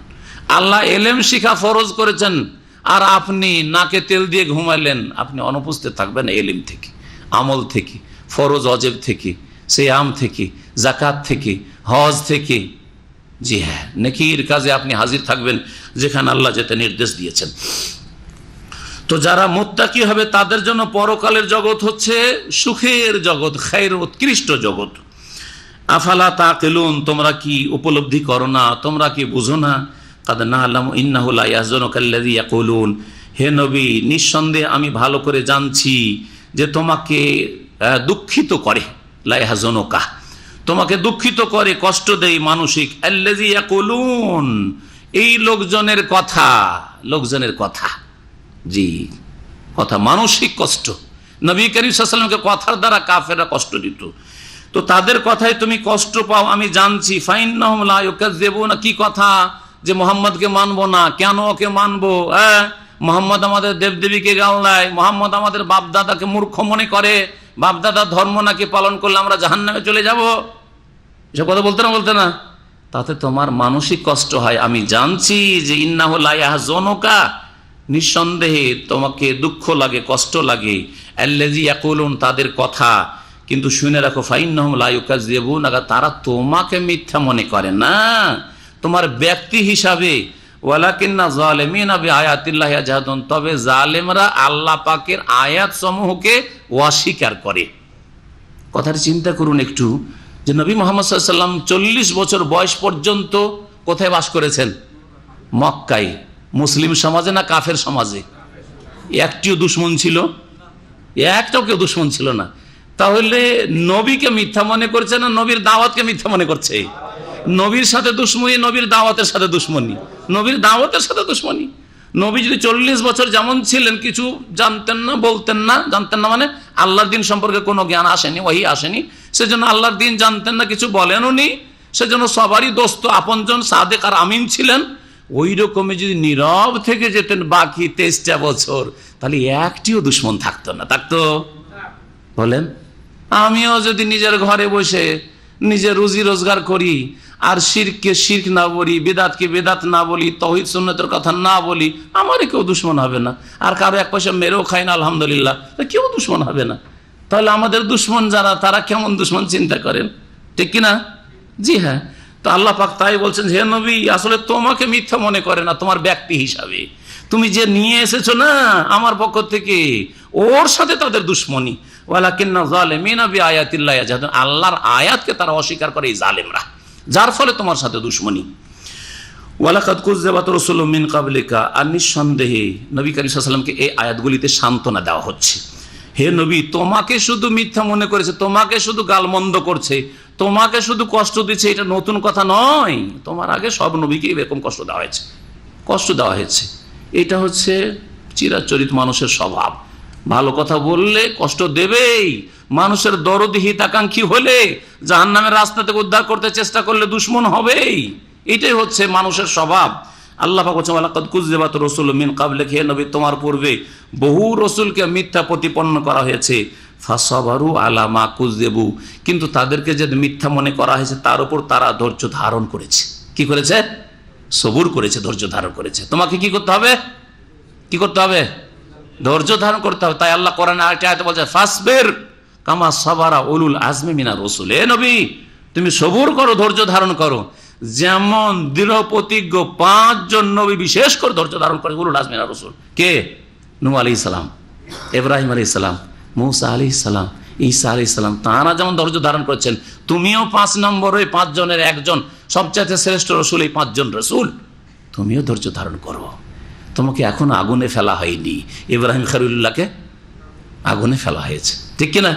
আল্লাহ এলেম শিখা ফরজ করেছেন, আর আপনি নাকে তেল দিয়ে ঘুমাইলেন, আপনি অনুপস্থিত থাকবেন এলিম থেকে, আমল থেকে, ফরজ অজেব থেকে, সিয়াম থেকে, যাকাত থেকে, হজ থেকে। জি হ্যাঁ, নেকির কাজে আপনি হাজির থাকবেন যেখানে আল্লাহ যেতে নির্দেশ দিয়েছেন। তো যারা মুত্তাকি হবে তাদের জন্য পরকালের জগৎ হচ্ছে সুখের জগৎ, খায়ের উৎকৃষ্ট জগৎ। আফালা তাকিলুন, তোমরা কি উপলব্ধি করো না, তোমরা কি বুঝো না? কাদ না'লামু ইন্নাহু লা ইয়াহজুনুকাল্লাযী ইয়াকুলুন, হে নবী, নিঃসন্দেহে আমি ভালো করে জানছি যে তোমাকে দুঃখিত করে, লা ইয়াহজুনুকা, তোমাকে দুঃখিত করে, কষ্ট দেয় মানসিক, আল্লাযী ইয়াকুলুন, এই লোকজনের কথা, জি, কথা, মানসিক কষ্ট। নবী করিম সাল্লাল্লাহু আলাইহি ওয়াসাল্লামকে কথার দ্বারা কাফেররা কষ্ট দিত, তো তাদের কথায় তুমি কষ্ট পাও আমি জানছি। ফাইন্নাহুম লা ইউকাযযিবুনা, কি কথা যে মোহাম্মদকে মানবো না, কেন ওকে মানবো? মোহাম্মদ আমাদের দেবদেবীকে গাল দেয়, মোহাম্মদ আমাদের বাপদাদাকে মূর্খ মনে করে, বাপদাদার ধর্ম নাকি পালন করলে আমরা জাহান্নামে চলে যাব, এসব কথা বলতে না? তাতে তোমার মানসিক কষ্ট হয়, আমি জানছি যে ইন্নাহু লা ইয়াহজুনুকা, নিঃসন্দেহে তোমাকে দুঃখ লাগে, কষ্ট লাগে, আল্লাযী ইয়াকুলুন, তাদের কথা। কিন্তু শুনে রাখো, ফাইন্নাহুম লা ইউকাযযিবুনা, তারা তোমাকে মিথ্যা মনে করে না তোমার ব্যক্তি হিসাবে, ওয়ালাকিন্না যালিমিনা বিআয়াতিল্লাহি ইয়াজহাদুন, তবে জালেমরা আল্লাহ পাকের আয়াত সমূহকে অস্বীকার করে। কথার চিন্তা করুন একটু, যে নবী মুহাম্মদ সাল্লাল্লাহু আলাইহি ওয়াসাল্লাম 40 বছর বয়স পর্যন্ত কোথায় বাস করেছেন? মক্কায়। মুসলিম সমাজে না কাফের সমাজে? একটিও দুশমন ছিল? একটাও কেউ দুশমন ছিল না। তাহলে নবীকে মিথ্যা মনে করছে না নবীর দাওয়াতকে মিথ্যা মনে করছে? নবীর সাথে দুশ্মনী, নবীর দাওয়াতের সাথে দুশ্মনী, নবীর দাওয়াতের সাথে দুশ্মনী। নবী যদি 40 বছর যেমন ছিলেন, কিছু জানতেন না, বলতেন না, জানতেন না মানে আল্লাহর দিন সম্পর্কে কোনো জ্ঞান আসেনি, ওহী আসেনি, সেজন্য আল্লাহর দিন জানতেন না, কিছু বলেনও নি, সেজন্য সবারই দোস্ত আপনজন সাদেক আর আমিন ছিলেন। ওই রকমই যদি নীরব থেকে যেতেন বাকি 23টা বছর, তাহলে একটিও দুশ্মন থাকতো না, থাকতো? বলেন, আমিও যদি নিজের ঘরে বসে নিজে রুজি রোজগার করি, আর শিরকে শিরক না বলি, বেদাতকে বেদাত না বলি, তাওহীদ সুন্নাতের কথা না বলি, আমারই কেউ দুশ্মন হবে না। আর কারো এক পয়সা মেরেও খাই না, আলহামদুলিল্লাহ, কেউ দুশ্মন হবে না। তাহলে আমাদের দুশ্মন যারা, তারা কেমন দুশ্মন চিন্তা করেন, ঠিক কিনা? জি হ্যাঁ। তো আল্লাহ পাক তাই বলছেন, হে নবী, আসলে তোমাকে মিথ্যা মনে করে না তোমার ব্যক্তি হিসাবে, তুমি যে নিয়ে এসেছো না আমার পক্ষ থেকে, ওর সাথে তাদের দুশ্মনী। ওয়ালাকিন্না যালিমিনা বিআয়াতিল্লাহি ইয়াজহাদুন, আল্লাহর আয়াতকে তারা অস্বীকার করে, এই জালেমরা, যার ফলে তোমার সাথে দুশ্মনী। ওয়ালাকাদ কুযযিবাত রাসূলুম মিন ক্বাবলিকা, আর নিঃসন্দেহে নবী কারীম সাল্লাল্লাহু আলাইহি ওয়াসাল্লামকে এই আয়াতগুলিতে সান্ত্বনা দেওয়া হচ্ছে। হে নবী, তোমাকে শুধু মিথ্যা মনে করেছে, তোমাকে শুধু গালমন্দ করছে, তোমাকে শুধু কষ্ট দিচ্ছে, এটা নতুন কথা নয়। তোমার আগে সব নবীকে এরকম কষ্ট দেওয়া হয়েছে। এটা হচ্ছে চিরাচরিত মানুষের স্বভাব। ভালো কথা বললে কষ্ট দেবেই, মানুষের দরদি হিতাকাঙ্ক্ষী হলে জাহান্নামের রাস্তা থেকে উদ্ধার করতে চেষ্টা করলে দুশ্মন হবেই। এটাই হচ্ছে মানুষের স্বভাব। আল্লাহ পাক বলেছেন ওয়ালাকাদ কুযযিবাত রাসূলুম মিন ক্বাবলিকা, হে নবী তোমার পূর্বে বহু রাসূলকে মিথ্যা প্রতিপন্ন করা হয়েছে। ফাসাবারু আলা মা কুযযিবু, কিন্তু তাদেরকে যে মিথ্যা মনে করা হয়েছে তার উপর তারা ধৈর্য ধারণ করেছে। কি করেছে? সবুর করেছে, ধৈর্য ধারণ করেছে। তোমাকে কি করতে হবে? কি করতে হবে? ধৈর্য ধারণ করতে হবে। তাই আল্লাহ কোরআনে আরেকটা আয়াতে বলছে ফাসবির কামা সাবারা উলুল আজমি মিনার রাসূল, হে নবী তুমি সবুর করো, ধৈর্য ধারণ করো, যেমন দৃঢ় প্রতিজ্ঞ 5 জন নবী বিশেষ করে ধৈর্য ধারণ করে উলুল আজমি মিনার রাসূল। কে? নূহ আলাইহিস সালাম, ইব্রাহিম আলাইহিস সালাম, মূসা আলাইহিস সালাম, ঈসা আলাইহিস সালাম, তারা যেমন ধৈর্য ধারণ করেছেন, তুমিও 5 নম্বর ওই 5 জনের একজন, সবচাইতে শ্রেষ্ঠ রসুল এই 5 জন রসুল, তুমিও ধৈর্য ধারণ করো। তোমাকে এখনো আগুনে ফেলা হয়নি, ইব্রাহিম খলিলুল্লাহকে আগুনে ফেলা হয়েছে, ঠিক কিনা?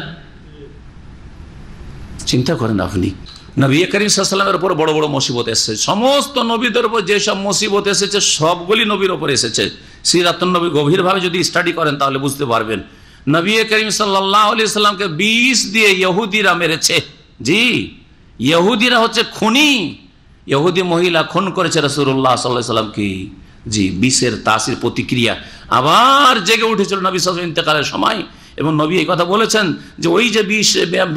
চিন্তা করেন আপনি, নবী করিম সাল্লাল্লাহু আলাইহি ওয়াসাল্লামের উপর বড় বড় মুসিবত এসেছে। সমস্ত নবীদের উপর যেসব মুসিবত এসেছে সবগুলি নবীর উপর এসেছে। সিরাতুন নবী গভীরভাবে যদি স্টাডি করেন তাহলে বুঝতে পারবেন। নবী করিম সাল্লাল্লাহু আলাইহি ওয়াসাল্লামকে বিষ দিয়ে ইহুদিরা মেরেছে। জি, ইহুদিরা হচ্ছে খুনি। ইহুদি মহিলা খুন করেছে রাসূলুল্লাহ সাল্লাল্লাহু আলাইহি ওয়াসাল্লামকে। জি, বিষের তাসির প্রতিক্রিয়া আবার জেগে উঠেছিল নবী সাল্লাল্লাহু আলাইহি ওয়াসাল্লাম ইন্তেকালের সময়, এবং নবী এই কথা বলেছেন যে ওই যে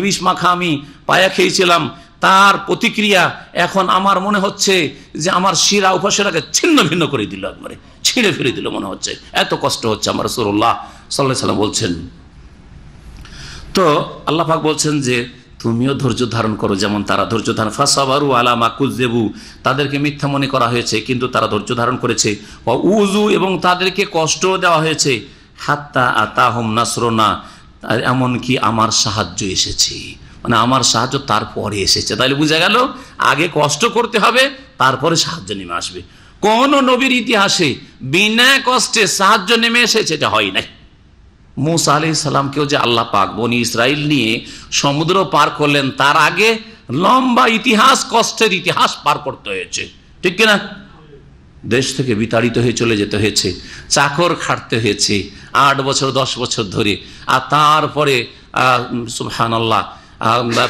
বিষ মাখা আমি পায়া খেয়েছিলাম তার প্রতিক্রিয়া এখন আমার মনে হচ্ছে যে আমার শিরা উপশিরাকে ছিন্ন ভিন্ন করে দিল, একবারে ছিঁড়ে ফেলে দিল মনে হচ্ছে, এত কষ্ট হচ্ছে আমার। রাসূলুল্লাহ সাল্লাল্লাহু আলাইহি ওয়াসাল্লাম বলছেন। তো আল্লাহ পাক বলছেন যে তুমিও ধৈর্য ধারণ করো যেমন তারা ধৈর্য ধারণ। ফাসাবারু আলা মা কুযযিবু, তাদেরকে মিথ্যা মনে করা হয়েছে কিন্তু তারা ধৈর্য ধারণ করেছে। ওয়া উযু, এবং তাদেরকে কষ্ট দেওয়া হয়েছে। হাত্তা আতাহুম নাসরুনা, এমনকি আমার সাহায্য এসেছে, মানে আমার সাহায্য তারপরে এসেছে। তাহলে বোঝা গেল আগে কষ্ট করতে হবে, তারপরে সাহায্য নেমে আসবে। কোন নবীর ইতিহাসে বিনা কষ্টে সাহায্য নেমে এসেছে এটা হয় নাই। মূসা আলাইহিস সালামকেও যে আল্লাহ পাক বনি ইসরাইল নিয়ে সমুদ্র পার করলেন, তার আগে লম্বা ইতিহাস, কষ্টের ইতিহাস পার করতে হয়েছে, ঠিক কিনা? দেশ থেকে বিতাড়িত হয়ে চলে যেতে হয়েছে, চাকর খাটতে হয়েছে 8 বছর 10 বছর ধরে। আর তারপরে সুবহানাল্লাহ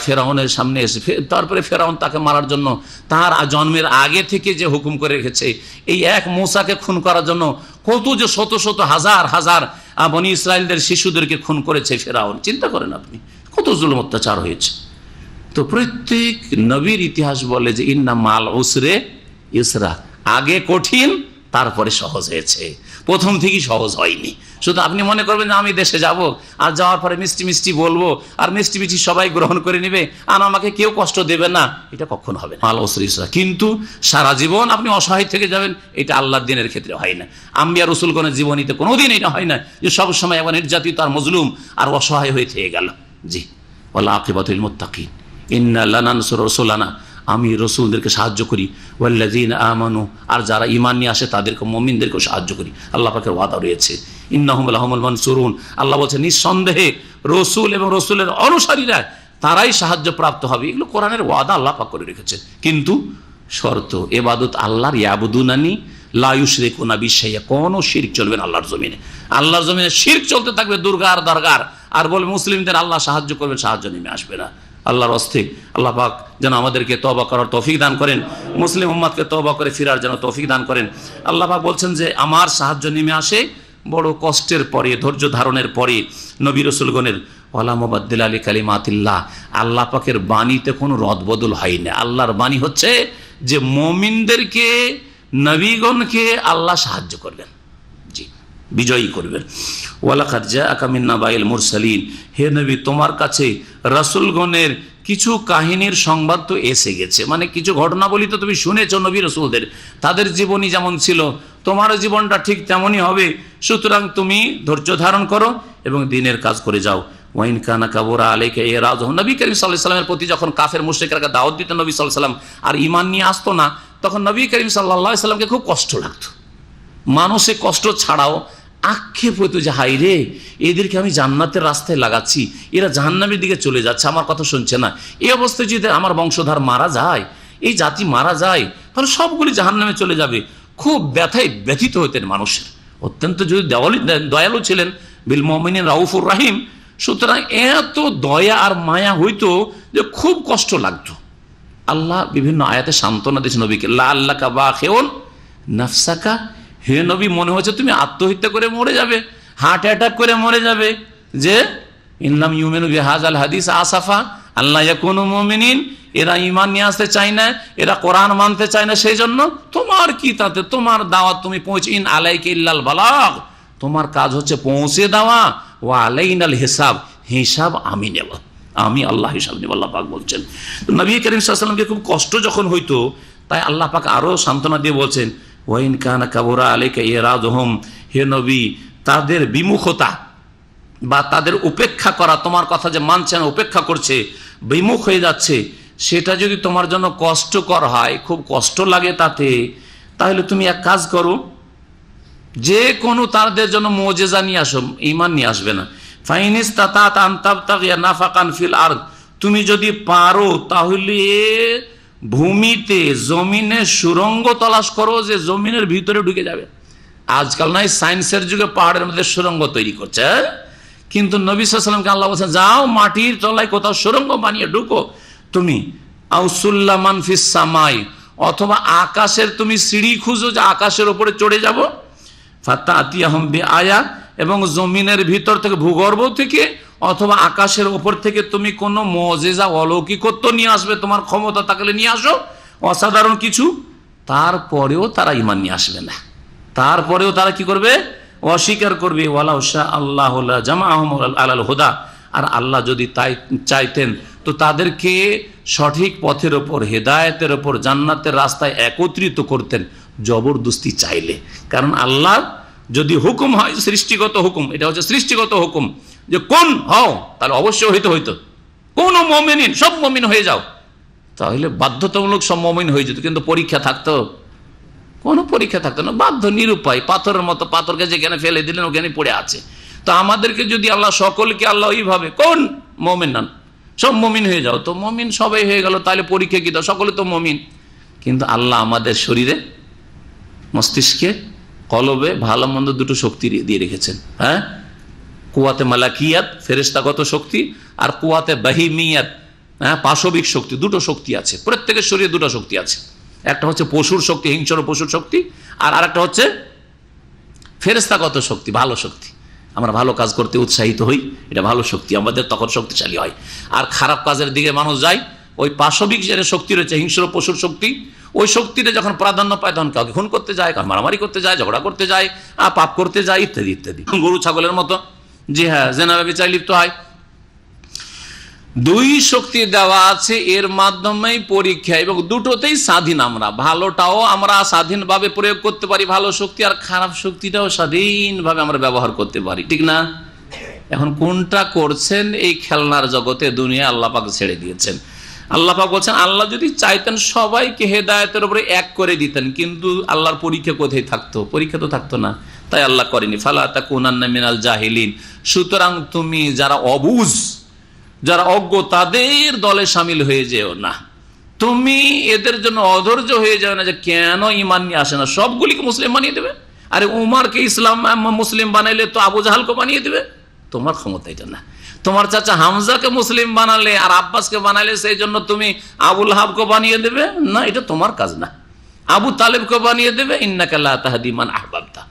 ফেরাউনের সামনে এসে, তারপরে ফেরাউন তাকে মারার জন্য তার জন্মের আগে থেকে যে হুকুম করে রেখেছে, এই এক মূসাকে খুন করার জন্য কত যে শত শত হাজার হাজার বনি ইসরায়েলদের শিশুদেরকে খুন করেছে ফেরাউন। চিন্তা করেন আপনি কত জুলুম অত্যাচার হয়েছে। তো প্রত্যেক নবীর ইতিহাস বলে যে ইন্না মাল উসরে ইসরা, আগে কঠিন তারপরে সহজ হয়েছে, প্রথম থেকেই সহজ হয়নি। শুধু আপনি মনে করবেন যে আমি দেশে যাব আর যাওয়ার পরে মিষ্টি মিষ্টি বলবো আর মিষ্টি মিষ্টি সবাই গ্রহণ করে নেবে আর আমাকে কেউ কষ্ট দেবে না, এটা কখনো হবে না। মাল উসরে ইসরা, কিন্তু সারা জীবন আপনি অসহায় থেকে যাবেন, এটা আল্লাহর দ্বীনের ক্ষেত্রে হয় না। আম্বিয়া রাসূলগণের জীবনীতে কোনোদিন এটা হয় না যে সবসময় একবার নির্যাতিত আর মজলুম আর অসহায় হয়ে থেকে গেল। জি, ওয়াল আকিবাতুল মুত্তাকিন, ইন্না লানানসুরু রাসূলানা, আমি রসুলদেরকে সাহায্য করি, ওয়াল্লাযীনা আমানু, আর যারা ঈমান নিয়ে আসে তাদেরকে, মুমিনদেরকে সাহায্য করি। আল্লাহ পাকের ওয়াদা রয়েছে ইন্নাহুম লাহুমুল মানসুরুন। আল্লাহ বলছেন নিঃসন্দেহে রসুল এবং রসুলের অনুসারীরা তারাই সাহায্য প্রাপ্ত হবে। এগুলো কোরআনের ওয়াদা আল্লাহ পাক করে রেখেছে। কিন্তু শর্ত, ইবাদত আল্লাহর, ইয়াবুদুনানি লা ইউশরিকুনা বিহি শাইআ, কোনো শিরক চলবে না আল্লাহর জমিনে। আল্লাহর জমিনে শিরক চলতে থাকবে দুর্গার দরগার, আর বলে মুসলিমদের আল্লাহ সাহায্য করবেন, সাহায্য নেমে আসবে না। আল্লাহর হস্তে আল্লাহ পাক যেন আমাদেরকে তওবা করার তৌফিক দান করেন, মুসলিম উম্মতকে তওবা করে ফিরার যেন তৌফিক দান করেন। আল্লাহ পাক বলছেন যে আমার সাহায্য নেমে আসে বড় কষ্টের পরে, ধৈর্য ধারণের পরে। নবী রাসূলগণের ওয়ালা মুবাদদিলা লিকালিমাতিল্লাহ, আল্লাহ পাকের বাণীতে কোনো রদবদল হয় না। আল্লাহর বাণী হচ্ছে যে মুমিনদেরকে, নবীগণকে আল্লাহ সাহায্য করবেন, জি, বিজয়ী করবেন। ওয়ালাকাদ জাআকা মিন নাবাইল মুরসালিন, হে নবী তোমার কাছে রাসূলগণের কিছু কাহিনীর সংবাদ তো এসে গেছে, মানে কিছু ঘটনাবলী তো তুমি শুনেছো নবী রাসূলদের, তাদের জীবনী যেমন ছিল তোমার জীবনটা ঠিক তেমনই হবে। সুতরাং তুমি ধৈর্য ধারণ করো এবং দ্বীনের কাজ করে যাও। ওয়াইন কানা কাবুরা আলাইকা ইরাদুহু, নবী করিম সাল্লাল্লাহু আলাইহি ওয়াসাল্লামের প্রতি যখন কাফের মুশরিকরা দাওয়াত দিত নবী সাল্লাল্লাহু আলাইহি ওয়াসাল্লাম আর ঈমান নিয়ে আসতো না, তখন নবী করিম সাল্লাল্লাহু আলাইহি ওয়াসাল্লামকে খুব কষ্ট লাগতো। মানুষের কষ্ট ছাড়াও আক্ষেপ হইতো যে হাই রে, এদেরকে আমি জান্নাতের রাস্তায় লাগাচ্ছি, এরা জাহান্নামের দিকে চলে যাচ্ছে, আমার কথা শুনছে না। এই অবস্থায় যদি আমার বংশধর মারা যায়, এই জাতি মারা যায়, তাহলে সবগুলি জাহান্নামে চলে যাবে। খুব ব্যথায় ব্যথিত হইতেন মানুষের। অত্যন্ত যদি দয়ালু ছিলেন, বিল মুমিনিন রাউফুর রাহিম, সুতরাং এত দয়া আর মায়া হইতো যে খুব কষ্ট লাগতো। আল্লাহ বিভিন্ন আয়াতে সান্ত্বনা দিয়েছে নবীকে, লা আল্লাকা বাখিউন নাফসাকা, হে নবী মনে হচ্ছে তুমি আত্মহত্যা করে মরে যাবে, হার্ট অ্যাটাক করে মরে যাবে, যে ইনলাম ইউমিনু বিহাযাল হাদিস আসাফা আল্লাহ ইয়াকুনু মুমিনিন, এরা ঈমান নিয়ে আসতে চায় না, এরা কোরআন মানতে চায় না, সেই জন্য তোমার কি তাতে, তোমার দাওয়াত তুমি পৌঁছে, ইন আলাইকা ইল্লাল বালাগ, তোমার কাজ হচ্ছে পৌঁছে দেওয়া, ওয়া আলাইনাল হিসাব, হিসাব আমি নেব, আমি আল্লাহ হিসাব নেব, আল্লাহ পাক বলছেন। তো নবী করিম সাল্লাল্লাহু আলাইহি ওয়াসাল্লামকে খুব কষ্ট যখন হইতো, তাই আল্লাহ পাক আরো সান্ত্বনা দিয়ে বলছেন, ওয়া ইন কানা কাবুরা আলাইকা ইরাদুহুম, হে নবী তাদের বিমুখতা বা তাদের উপেক্ষা করা, তোমার কথা যে মানছে না, উপেক্ষা করছে, বিমুখ হয়ে যাচ্ছে, সেটা যদি তোমার জন্য কষ্টকর হয়, খুব কষ্ট লাগে তাতে, তাহলে তুমি এক কাজ করো, যে কোনো তাদের জন্য মুজিজা নিয়ে আসো, ঈমান নিয়ে আসবে না। ফাইনিস্তাতাত আন তাবতাগিয়া নাফাকান ফিল আরদ, তুমি যদি পারো তাহলে ভূমিতে, জমিনে সুড়ঙ্গ তলাশ করো, যে জমিনের ভিতরে ঢুকে যাবে। আজকাল নয় সায়েন্সের যুগে পাহাড়ের মধ্যে সুড়ঙ্গ তৈরি করছে, কিন্তু নবী সাল্লাল্লাহু আলাইহি ওয়াসাল্লামকে আল্লাহ বলছেন, যাও মাটির তলায় কোথাও সুড়ঙ্গ বানিয়ে ঢুকো তুমি। আউসুল্লামান ফিস সামাই, অথবা আকাশের তুমি সিঁড়ি খুঁজো, যে আকাশের উপরে চড়ে যাব। ফাতাতিয়াহুম বিআয়া, এবং জমিনের ভিতর থেকে, ভূগর্ভ থেকে অথবা আকাশের উপর থেকে তুমি কোনো মুজিজা, অলৌকিকত্ব নিয়ে আসবে, তোমার ক্ষমতা থাকলে নিয়ে আসো, অসাধারণ কিছু। তারপরেও তারা ঈমান নিয়ে আসবে না, তারপরেও তারা কি করবে, অস্বীকার করবে। ওয়ালাউ শা আল্লাহু লা জামাআহুম আলাল হুদা, আর আল্লাহ যদি তাই চাইতেন তো তাদেরকে সঠিক পথের ওপর, হেদায়েতের ওপর, জান্নাতের রাস্তায় একত্রিত করতেন, জবরদস্তি চাইলে। কারণ আল্লাহ যদি হুকুম হয়, সৃষ্টিগত হুকুম, এটা হচ্ছে সৃষ্টিগত হুকুম, যে কোন হও, তাহলে অবশ্যই হইতো কোন মুমিনিন, সব মুমিন হয়ে যাও, তাহলে বাধ্যতামূলক সব মুমিন হয়ে যেত। কিন্তু পরীক্ষা থাকতো, কোনো পরীক্ষা থাকতো না, বাধ্য, নিরুপায়, পাথরের মতো, পাথরকে যেখানে ফেলে দিলেন ওখানে পড়ে আছে। তো আমাদেরকে যদি আল্লাহ সকলকে আল্লাহ ওইভাবে, কোন মুমিন না, সব মুমিন হয়ে যাও, তো মুমিন সবাই হয়ে গেল, তাহলে পরীক্ষা কি দাও, সকলে তো মুমিন। কিন্তু আল্লাহ আমাদের শরীরে, মস্তিষ্কে, কলবে ভালো মন্দ দুটো শক্তি দিয়ে রেখেছেন। হ্যাঁ, কুয়াতে মালাকিয়াত, ফেরেশতাগত শক্তি, আর কুয়াতে বাহিমিয়াত, হ্যাঁ, পাশবিক শক্তি, দুটো শক্তি আছে প্রত্যেকের শরীরে, দুটো শক্তি আছে। একটা হচ্ছে পশুর শক্তি, হিংস্র পশুর শক্তি, আর আরেকটা হচ্ছে ফেরেশতাগত শক্তি, ভালো শক্তি। আমরা ভালো কাজ করতে উৎসাহিত হই, এটা ভালো শক্তি আমাদের, তখন শক্তিশালী হয়। আর খারাপ কাজের দিকে মানুষ যায়, ওই পাশবিক যে শক্তি রয়েছে, হিংস্র পশুর শক্তি, ওই শক্তিটা যখন প্রাধান্য পায়, তখন কাউকে খুন করতে যায়, কার মারামারি করতে যায়, ঝগড়া করতে যায়, পাপ করতে যায়, ইত্যাদি ইত্যাদি, গরু ছাগলের মতো, জি হ্যাঁ, জেনা ব্যভিচারে লিপ্ত হয়। দুই শক্তি দেওয়া আছে, এর মাধ্যমেই পরীক্ষা, এবং দুটোতেই স্বাধীন আমরা। ভালোটাও আমরা স্বাধীনভাবে প্রয়োগ করতে পারি, ভালো শক্তি, আর খারাপ শক্তিটাও স্বাধীনভাবে আমরা ব্যবহার করতে পারি, ঠিক না? এখন কোনটা করছেন এই খেলনার জগতে, দুনিয়া আল্লাহ পাক ছেড়ে দিয়েছেন। আল্লাহ পাক বলছেন, আল্লাহ যদি চাইতেন সবাইকে হেদায়েতের উপরে এক করে দিতেন, কিন্তু আল্লাহর পরীক্ষা কোথায় থাকতো? পরীক্ষা তো থাকতো না, তাই আল্লাহ করেনি। ফালা তাকুনান্না মিনাল জাহিলিন, সুতরাং তুমি যারা অবুঝ, যারা অজ্ঞ, তাদের দলে সামিল হয়ে যেও না, তুমি এদের জন্য অধৈর্য হয়ে যাও না, যে কেন ঈমান নিয়ে আসে না, সবগুলিকে মুসলিম বানিয়ে দেবে। আরে উমারকে ইসলাম মুসলিম বানাইলে তো আবু জাহালকে বানিয়ে দেবে, তোমার ক্ষমতা এটা না। তোমার চাচা হামজাকে মুসলিম বানালে আর আব্বাসকে বানালে, সেই জন্য তুমি আবুল হাবকে বানিয়ে দেবে না, এটা তোমার কাজ না। আবু তালেবকে বানিয়ে দেবে, ইন্নাকা লা তাহদি মান আহবাবতা,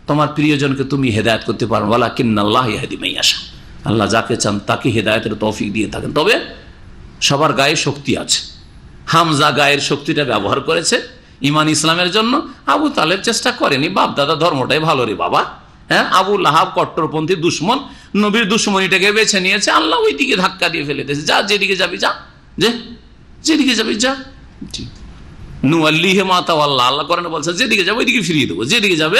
তোমার প্রিয়জনকে তুমি হেদায়েত করতে পারো, ওয়ালাকিন্নাল্লাহ ইয়াহদি মান ইয়াশা, আল্লাহ যাকে চান তাকে হেদায়েতের তৌফিক দিয়ে থাকেন। তবে সবার গায়ে শক্তি আছে, হামজা গায়ের শক্তিটা ব্যবহার করেছে ঈমান ইসলামের জন্য, আবু তালেব চেষ্টা করেনি, বাপ দাদা ধর্মটাই ভালো রে বাবা। হ্যাঁ, আবু লাহাব কট্টরপন্থী দুশ্মন, নবীর দুশ্মনীটাকে বেছে নিয়েছে, আল্লাহ ওই দিকে ধাক্কা দিয়ে ফেলে দিয়েছে, যা যেদিকে যাবি যা, যেদিকে যাবি যা। ঠিক, নুআল্লিহি মা তাওয়াল্লা, আল্লাহ কোরআনে বলছে যেদিকে যাবে ওইদিকে ফিরিয়ে দেবো, যেদিকে যাবে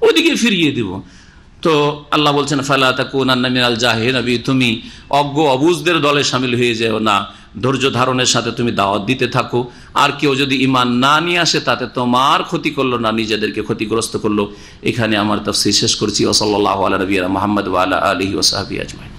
ওইদিকে ফিরিয়ে দেবো। তো আল্লাহ বলছেন, ফালা তাকুনান্না মিনাল জাহিলিন, নবী তুমি অজ্ঞ অবুঝদের দলে শামিল হয়ে যেও না, ধৈর্য ধারণের সাথে তুমি দাওয়াত দিতে থাকো। আর কেউ যদি ঈমান না নিয়ে আসে, তাতে তোমার ক্ষতি করলো না, নিজেদেরকে ক্ষতিগ্রস্ত করলো। এখানে আমার তাফসীর শেষ করছি। ওয়া সাল্লাল্লাহু আলা নবিয়িনা মুহাম্মদ ওয়া আলা আলিহি ওয়া সাহবিহি আজমাইন।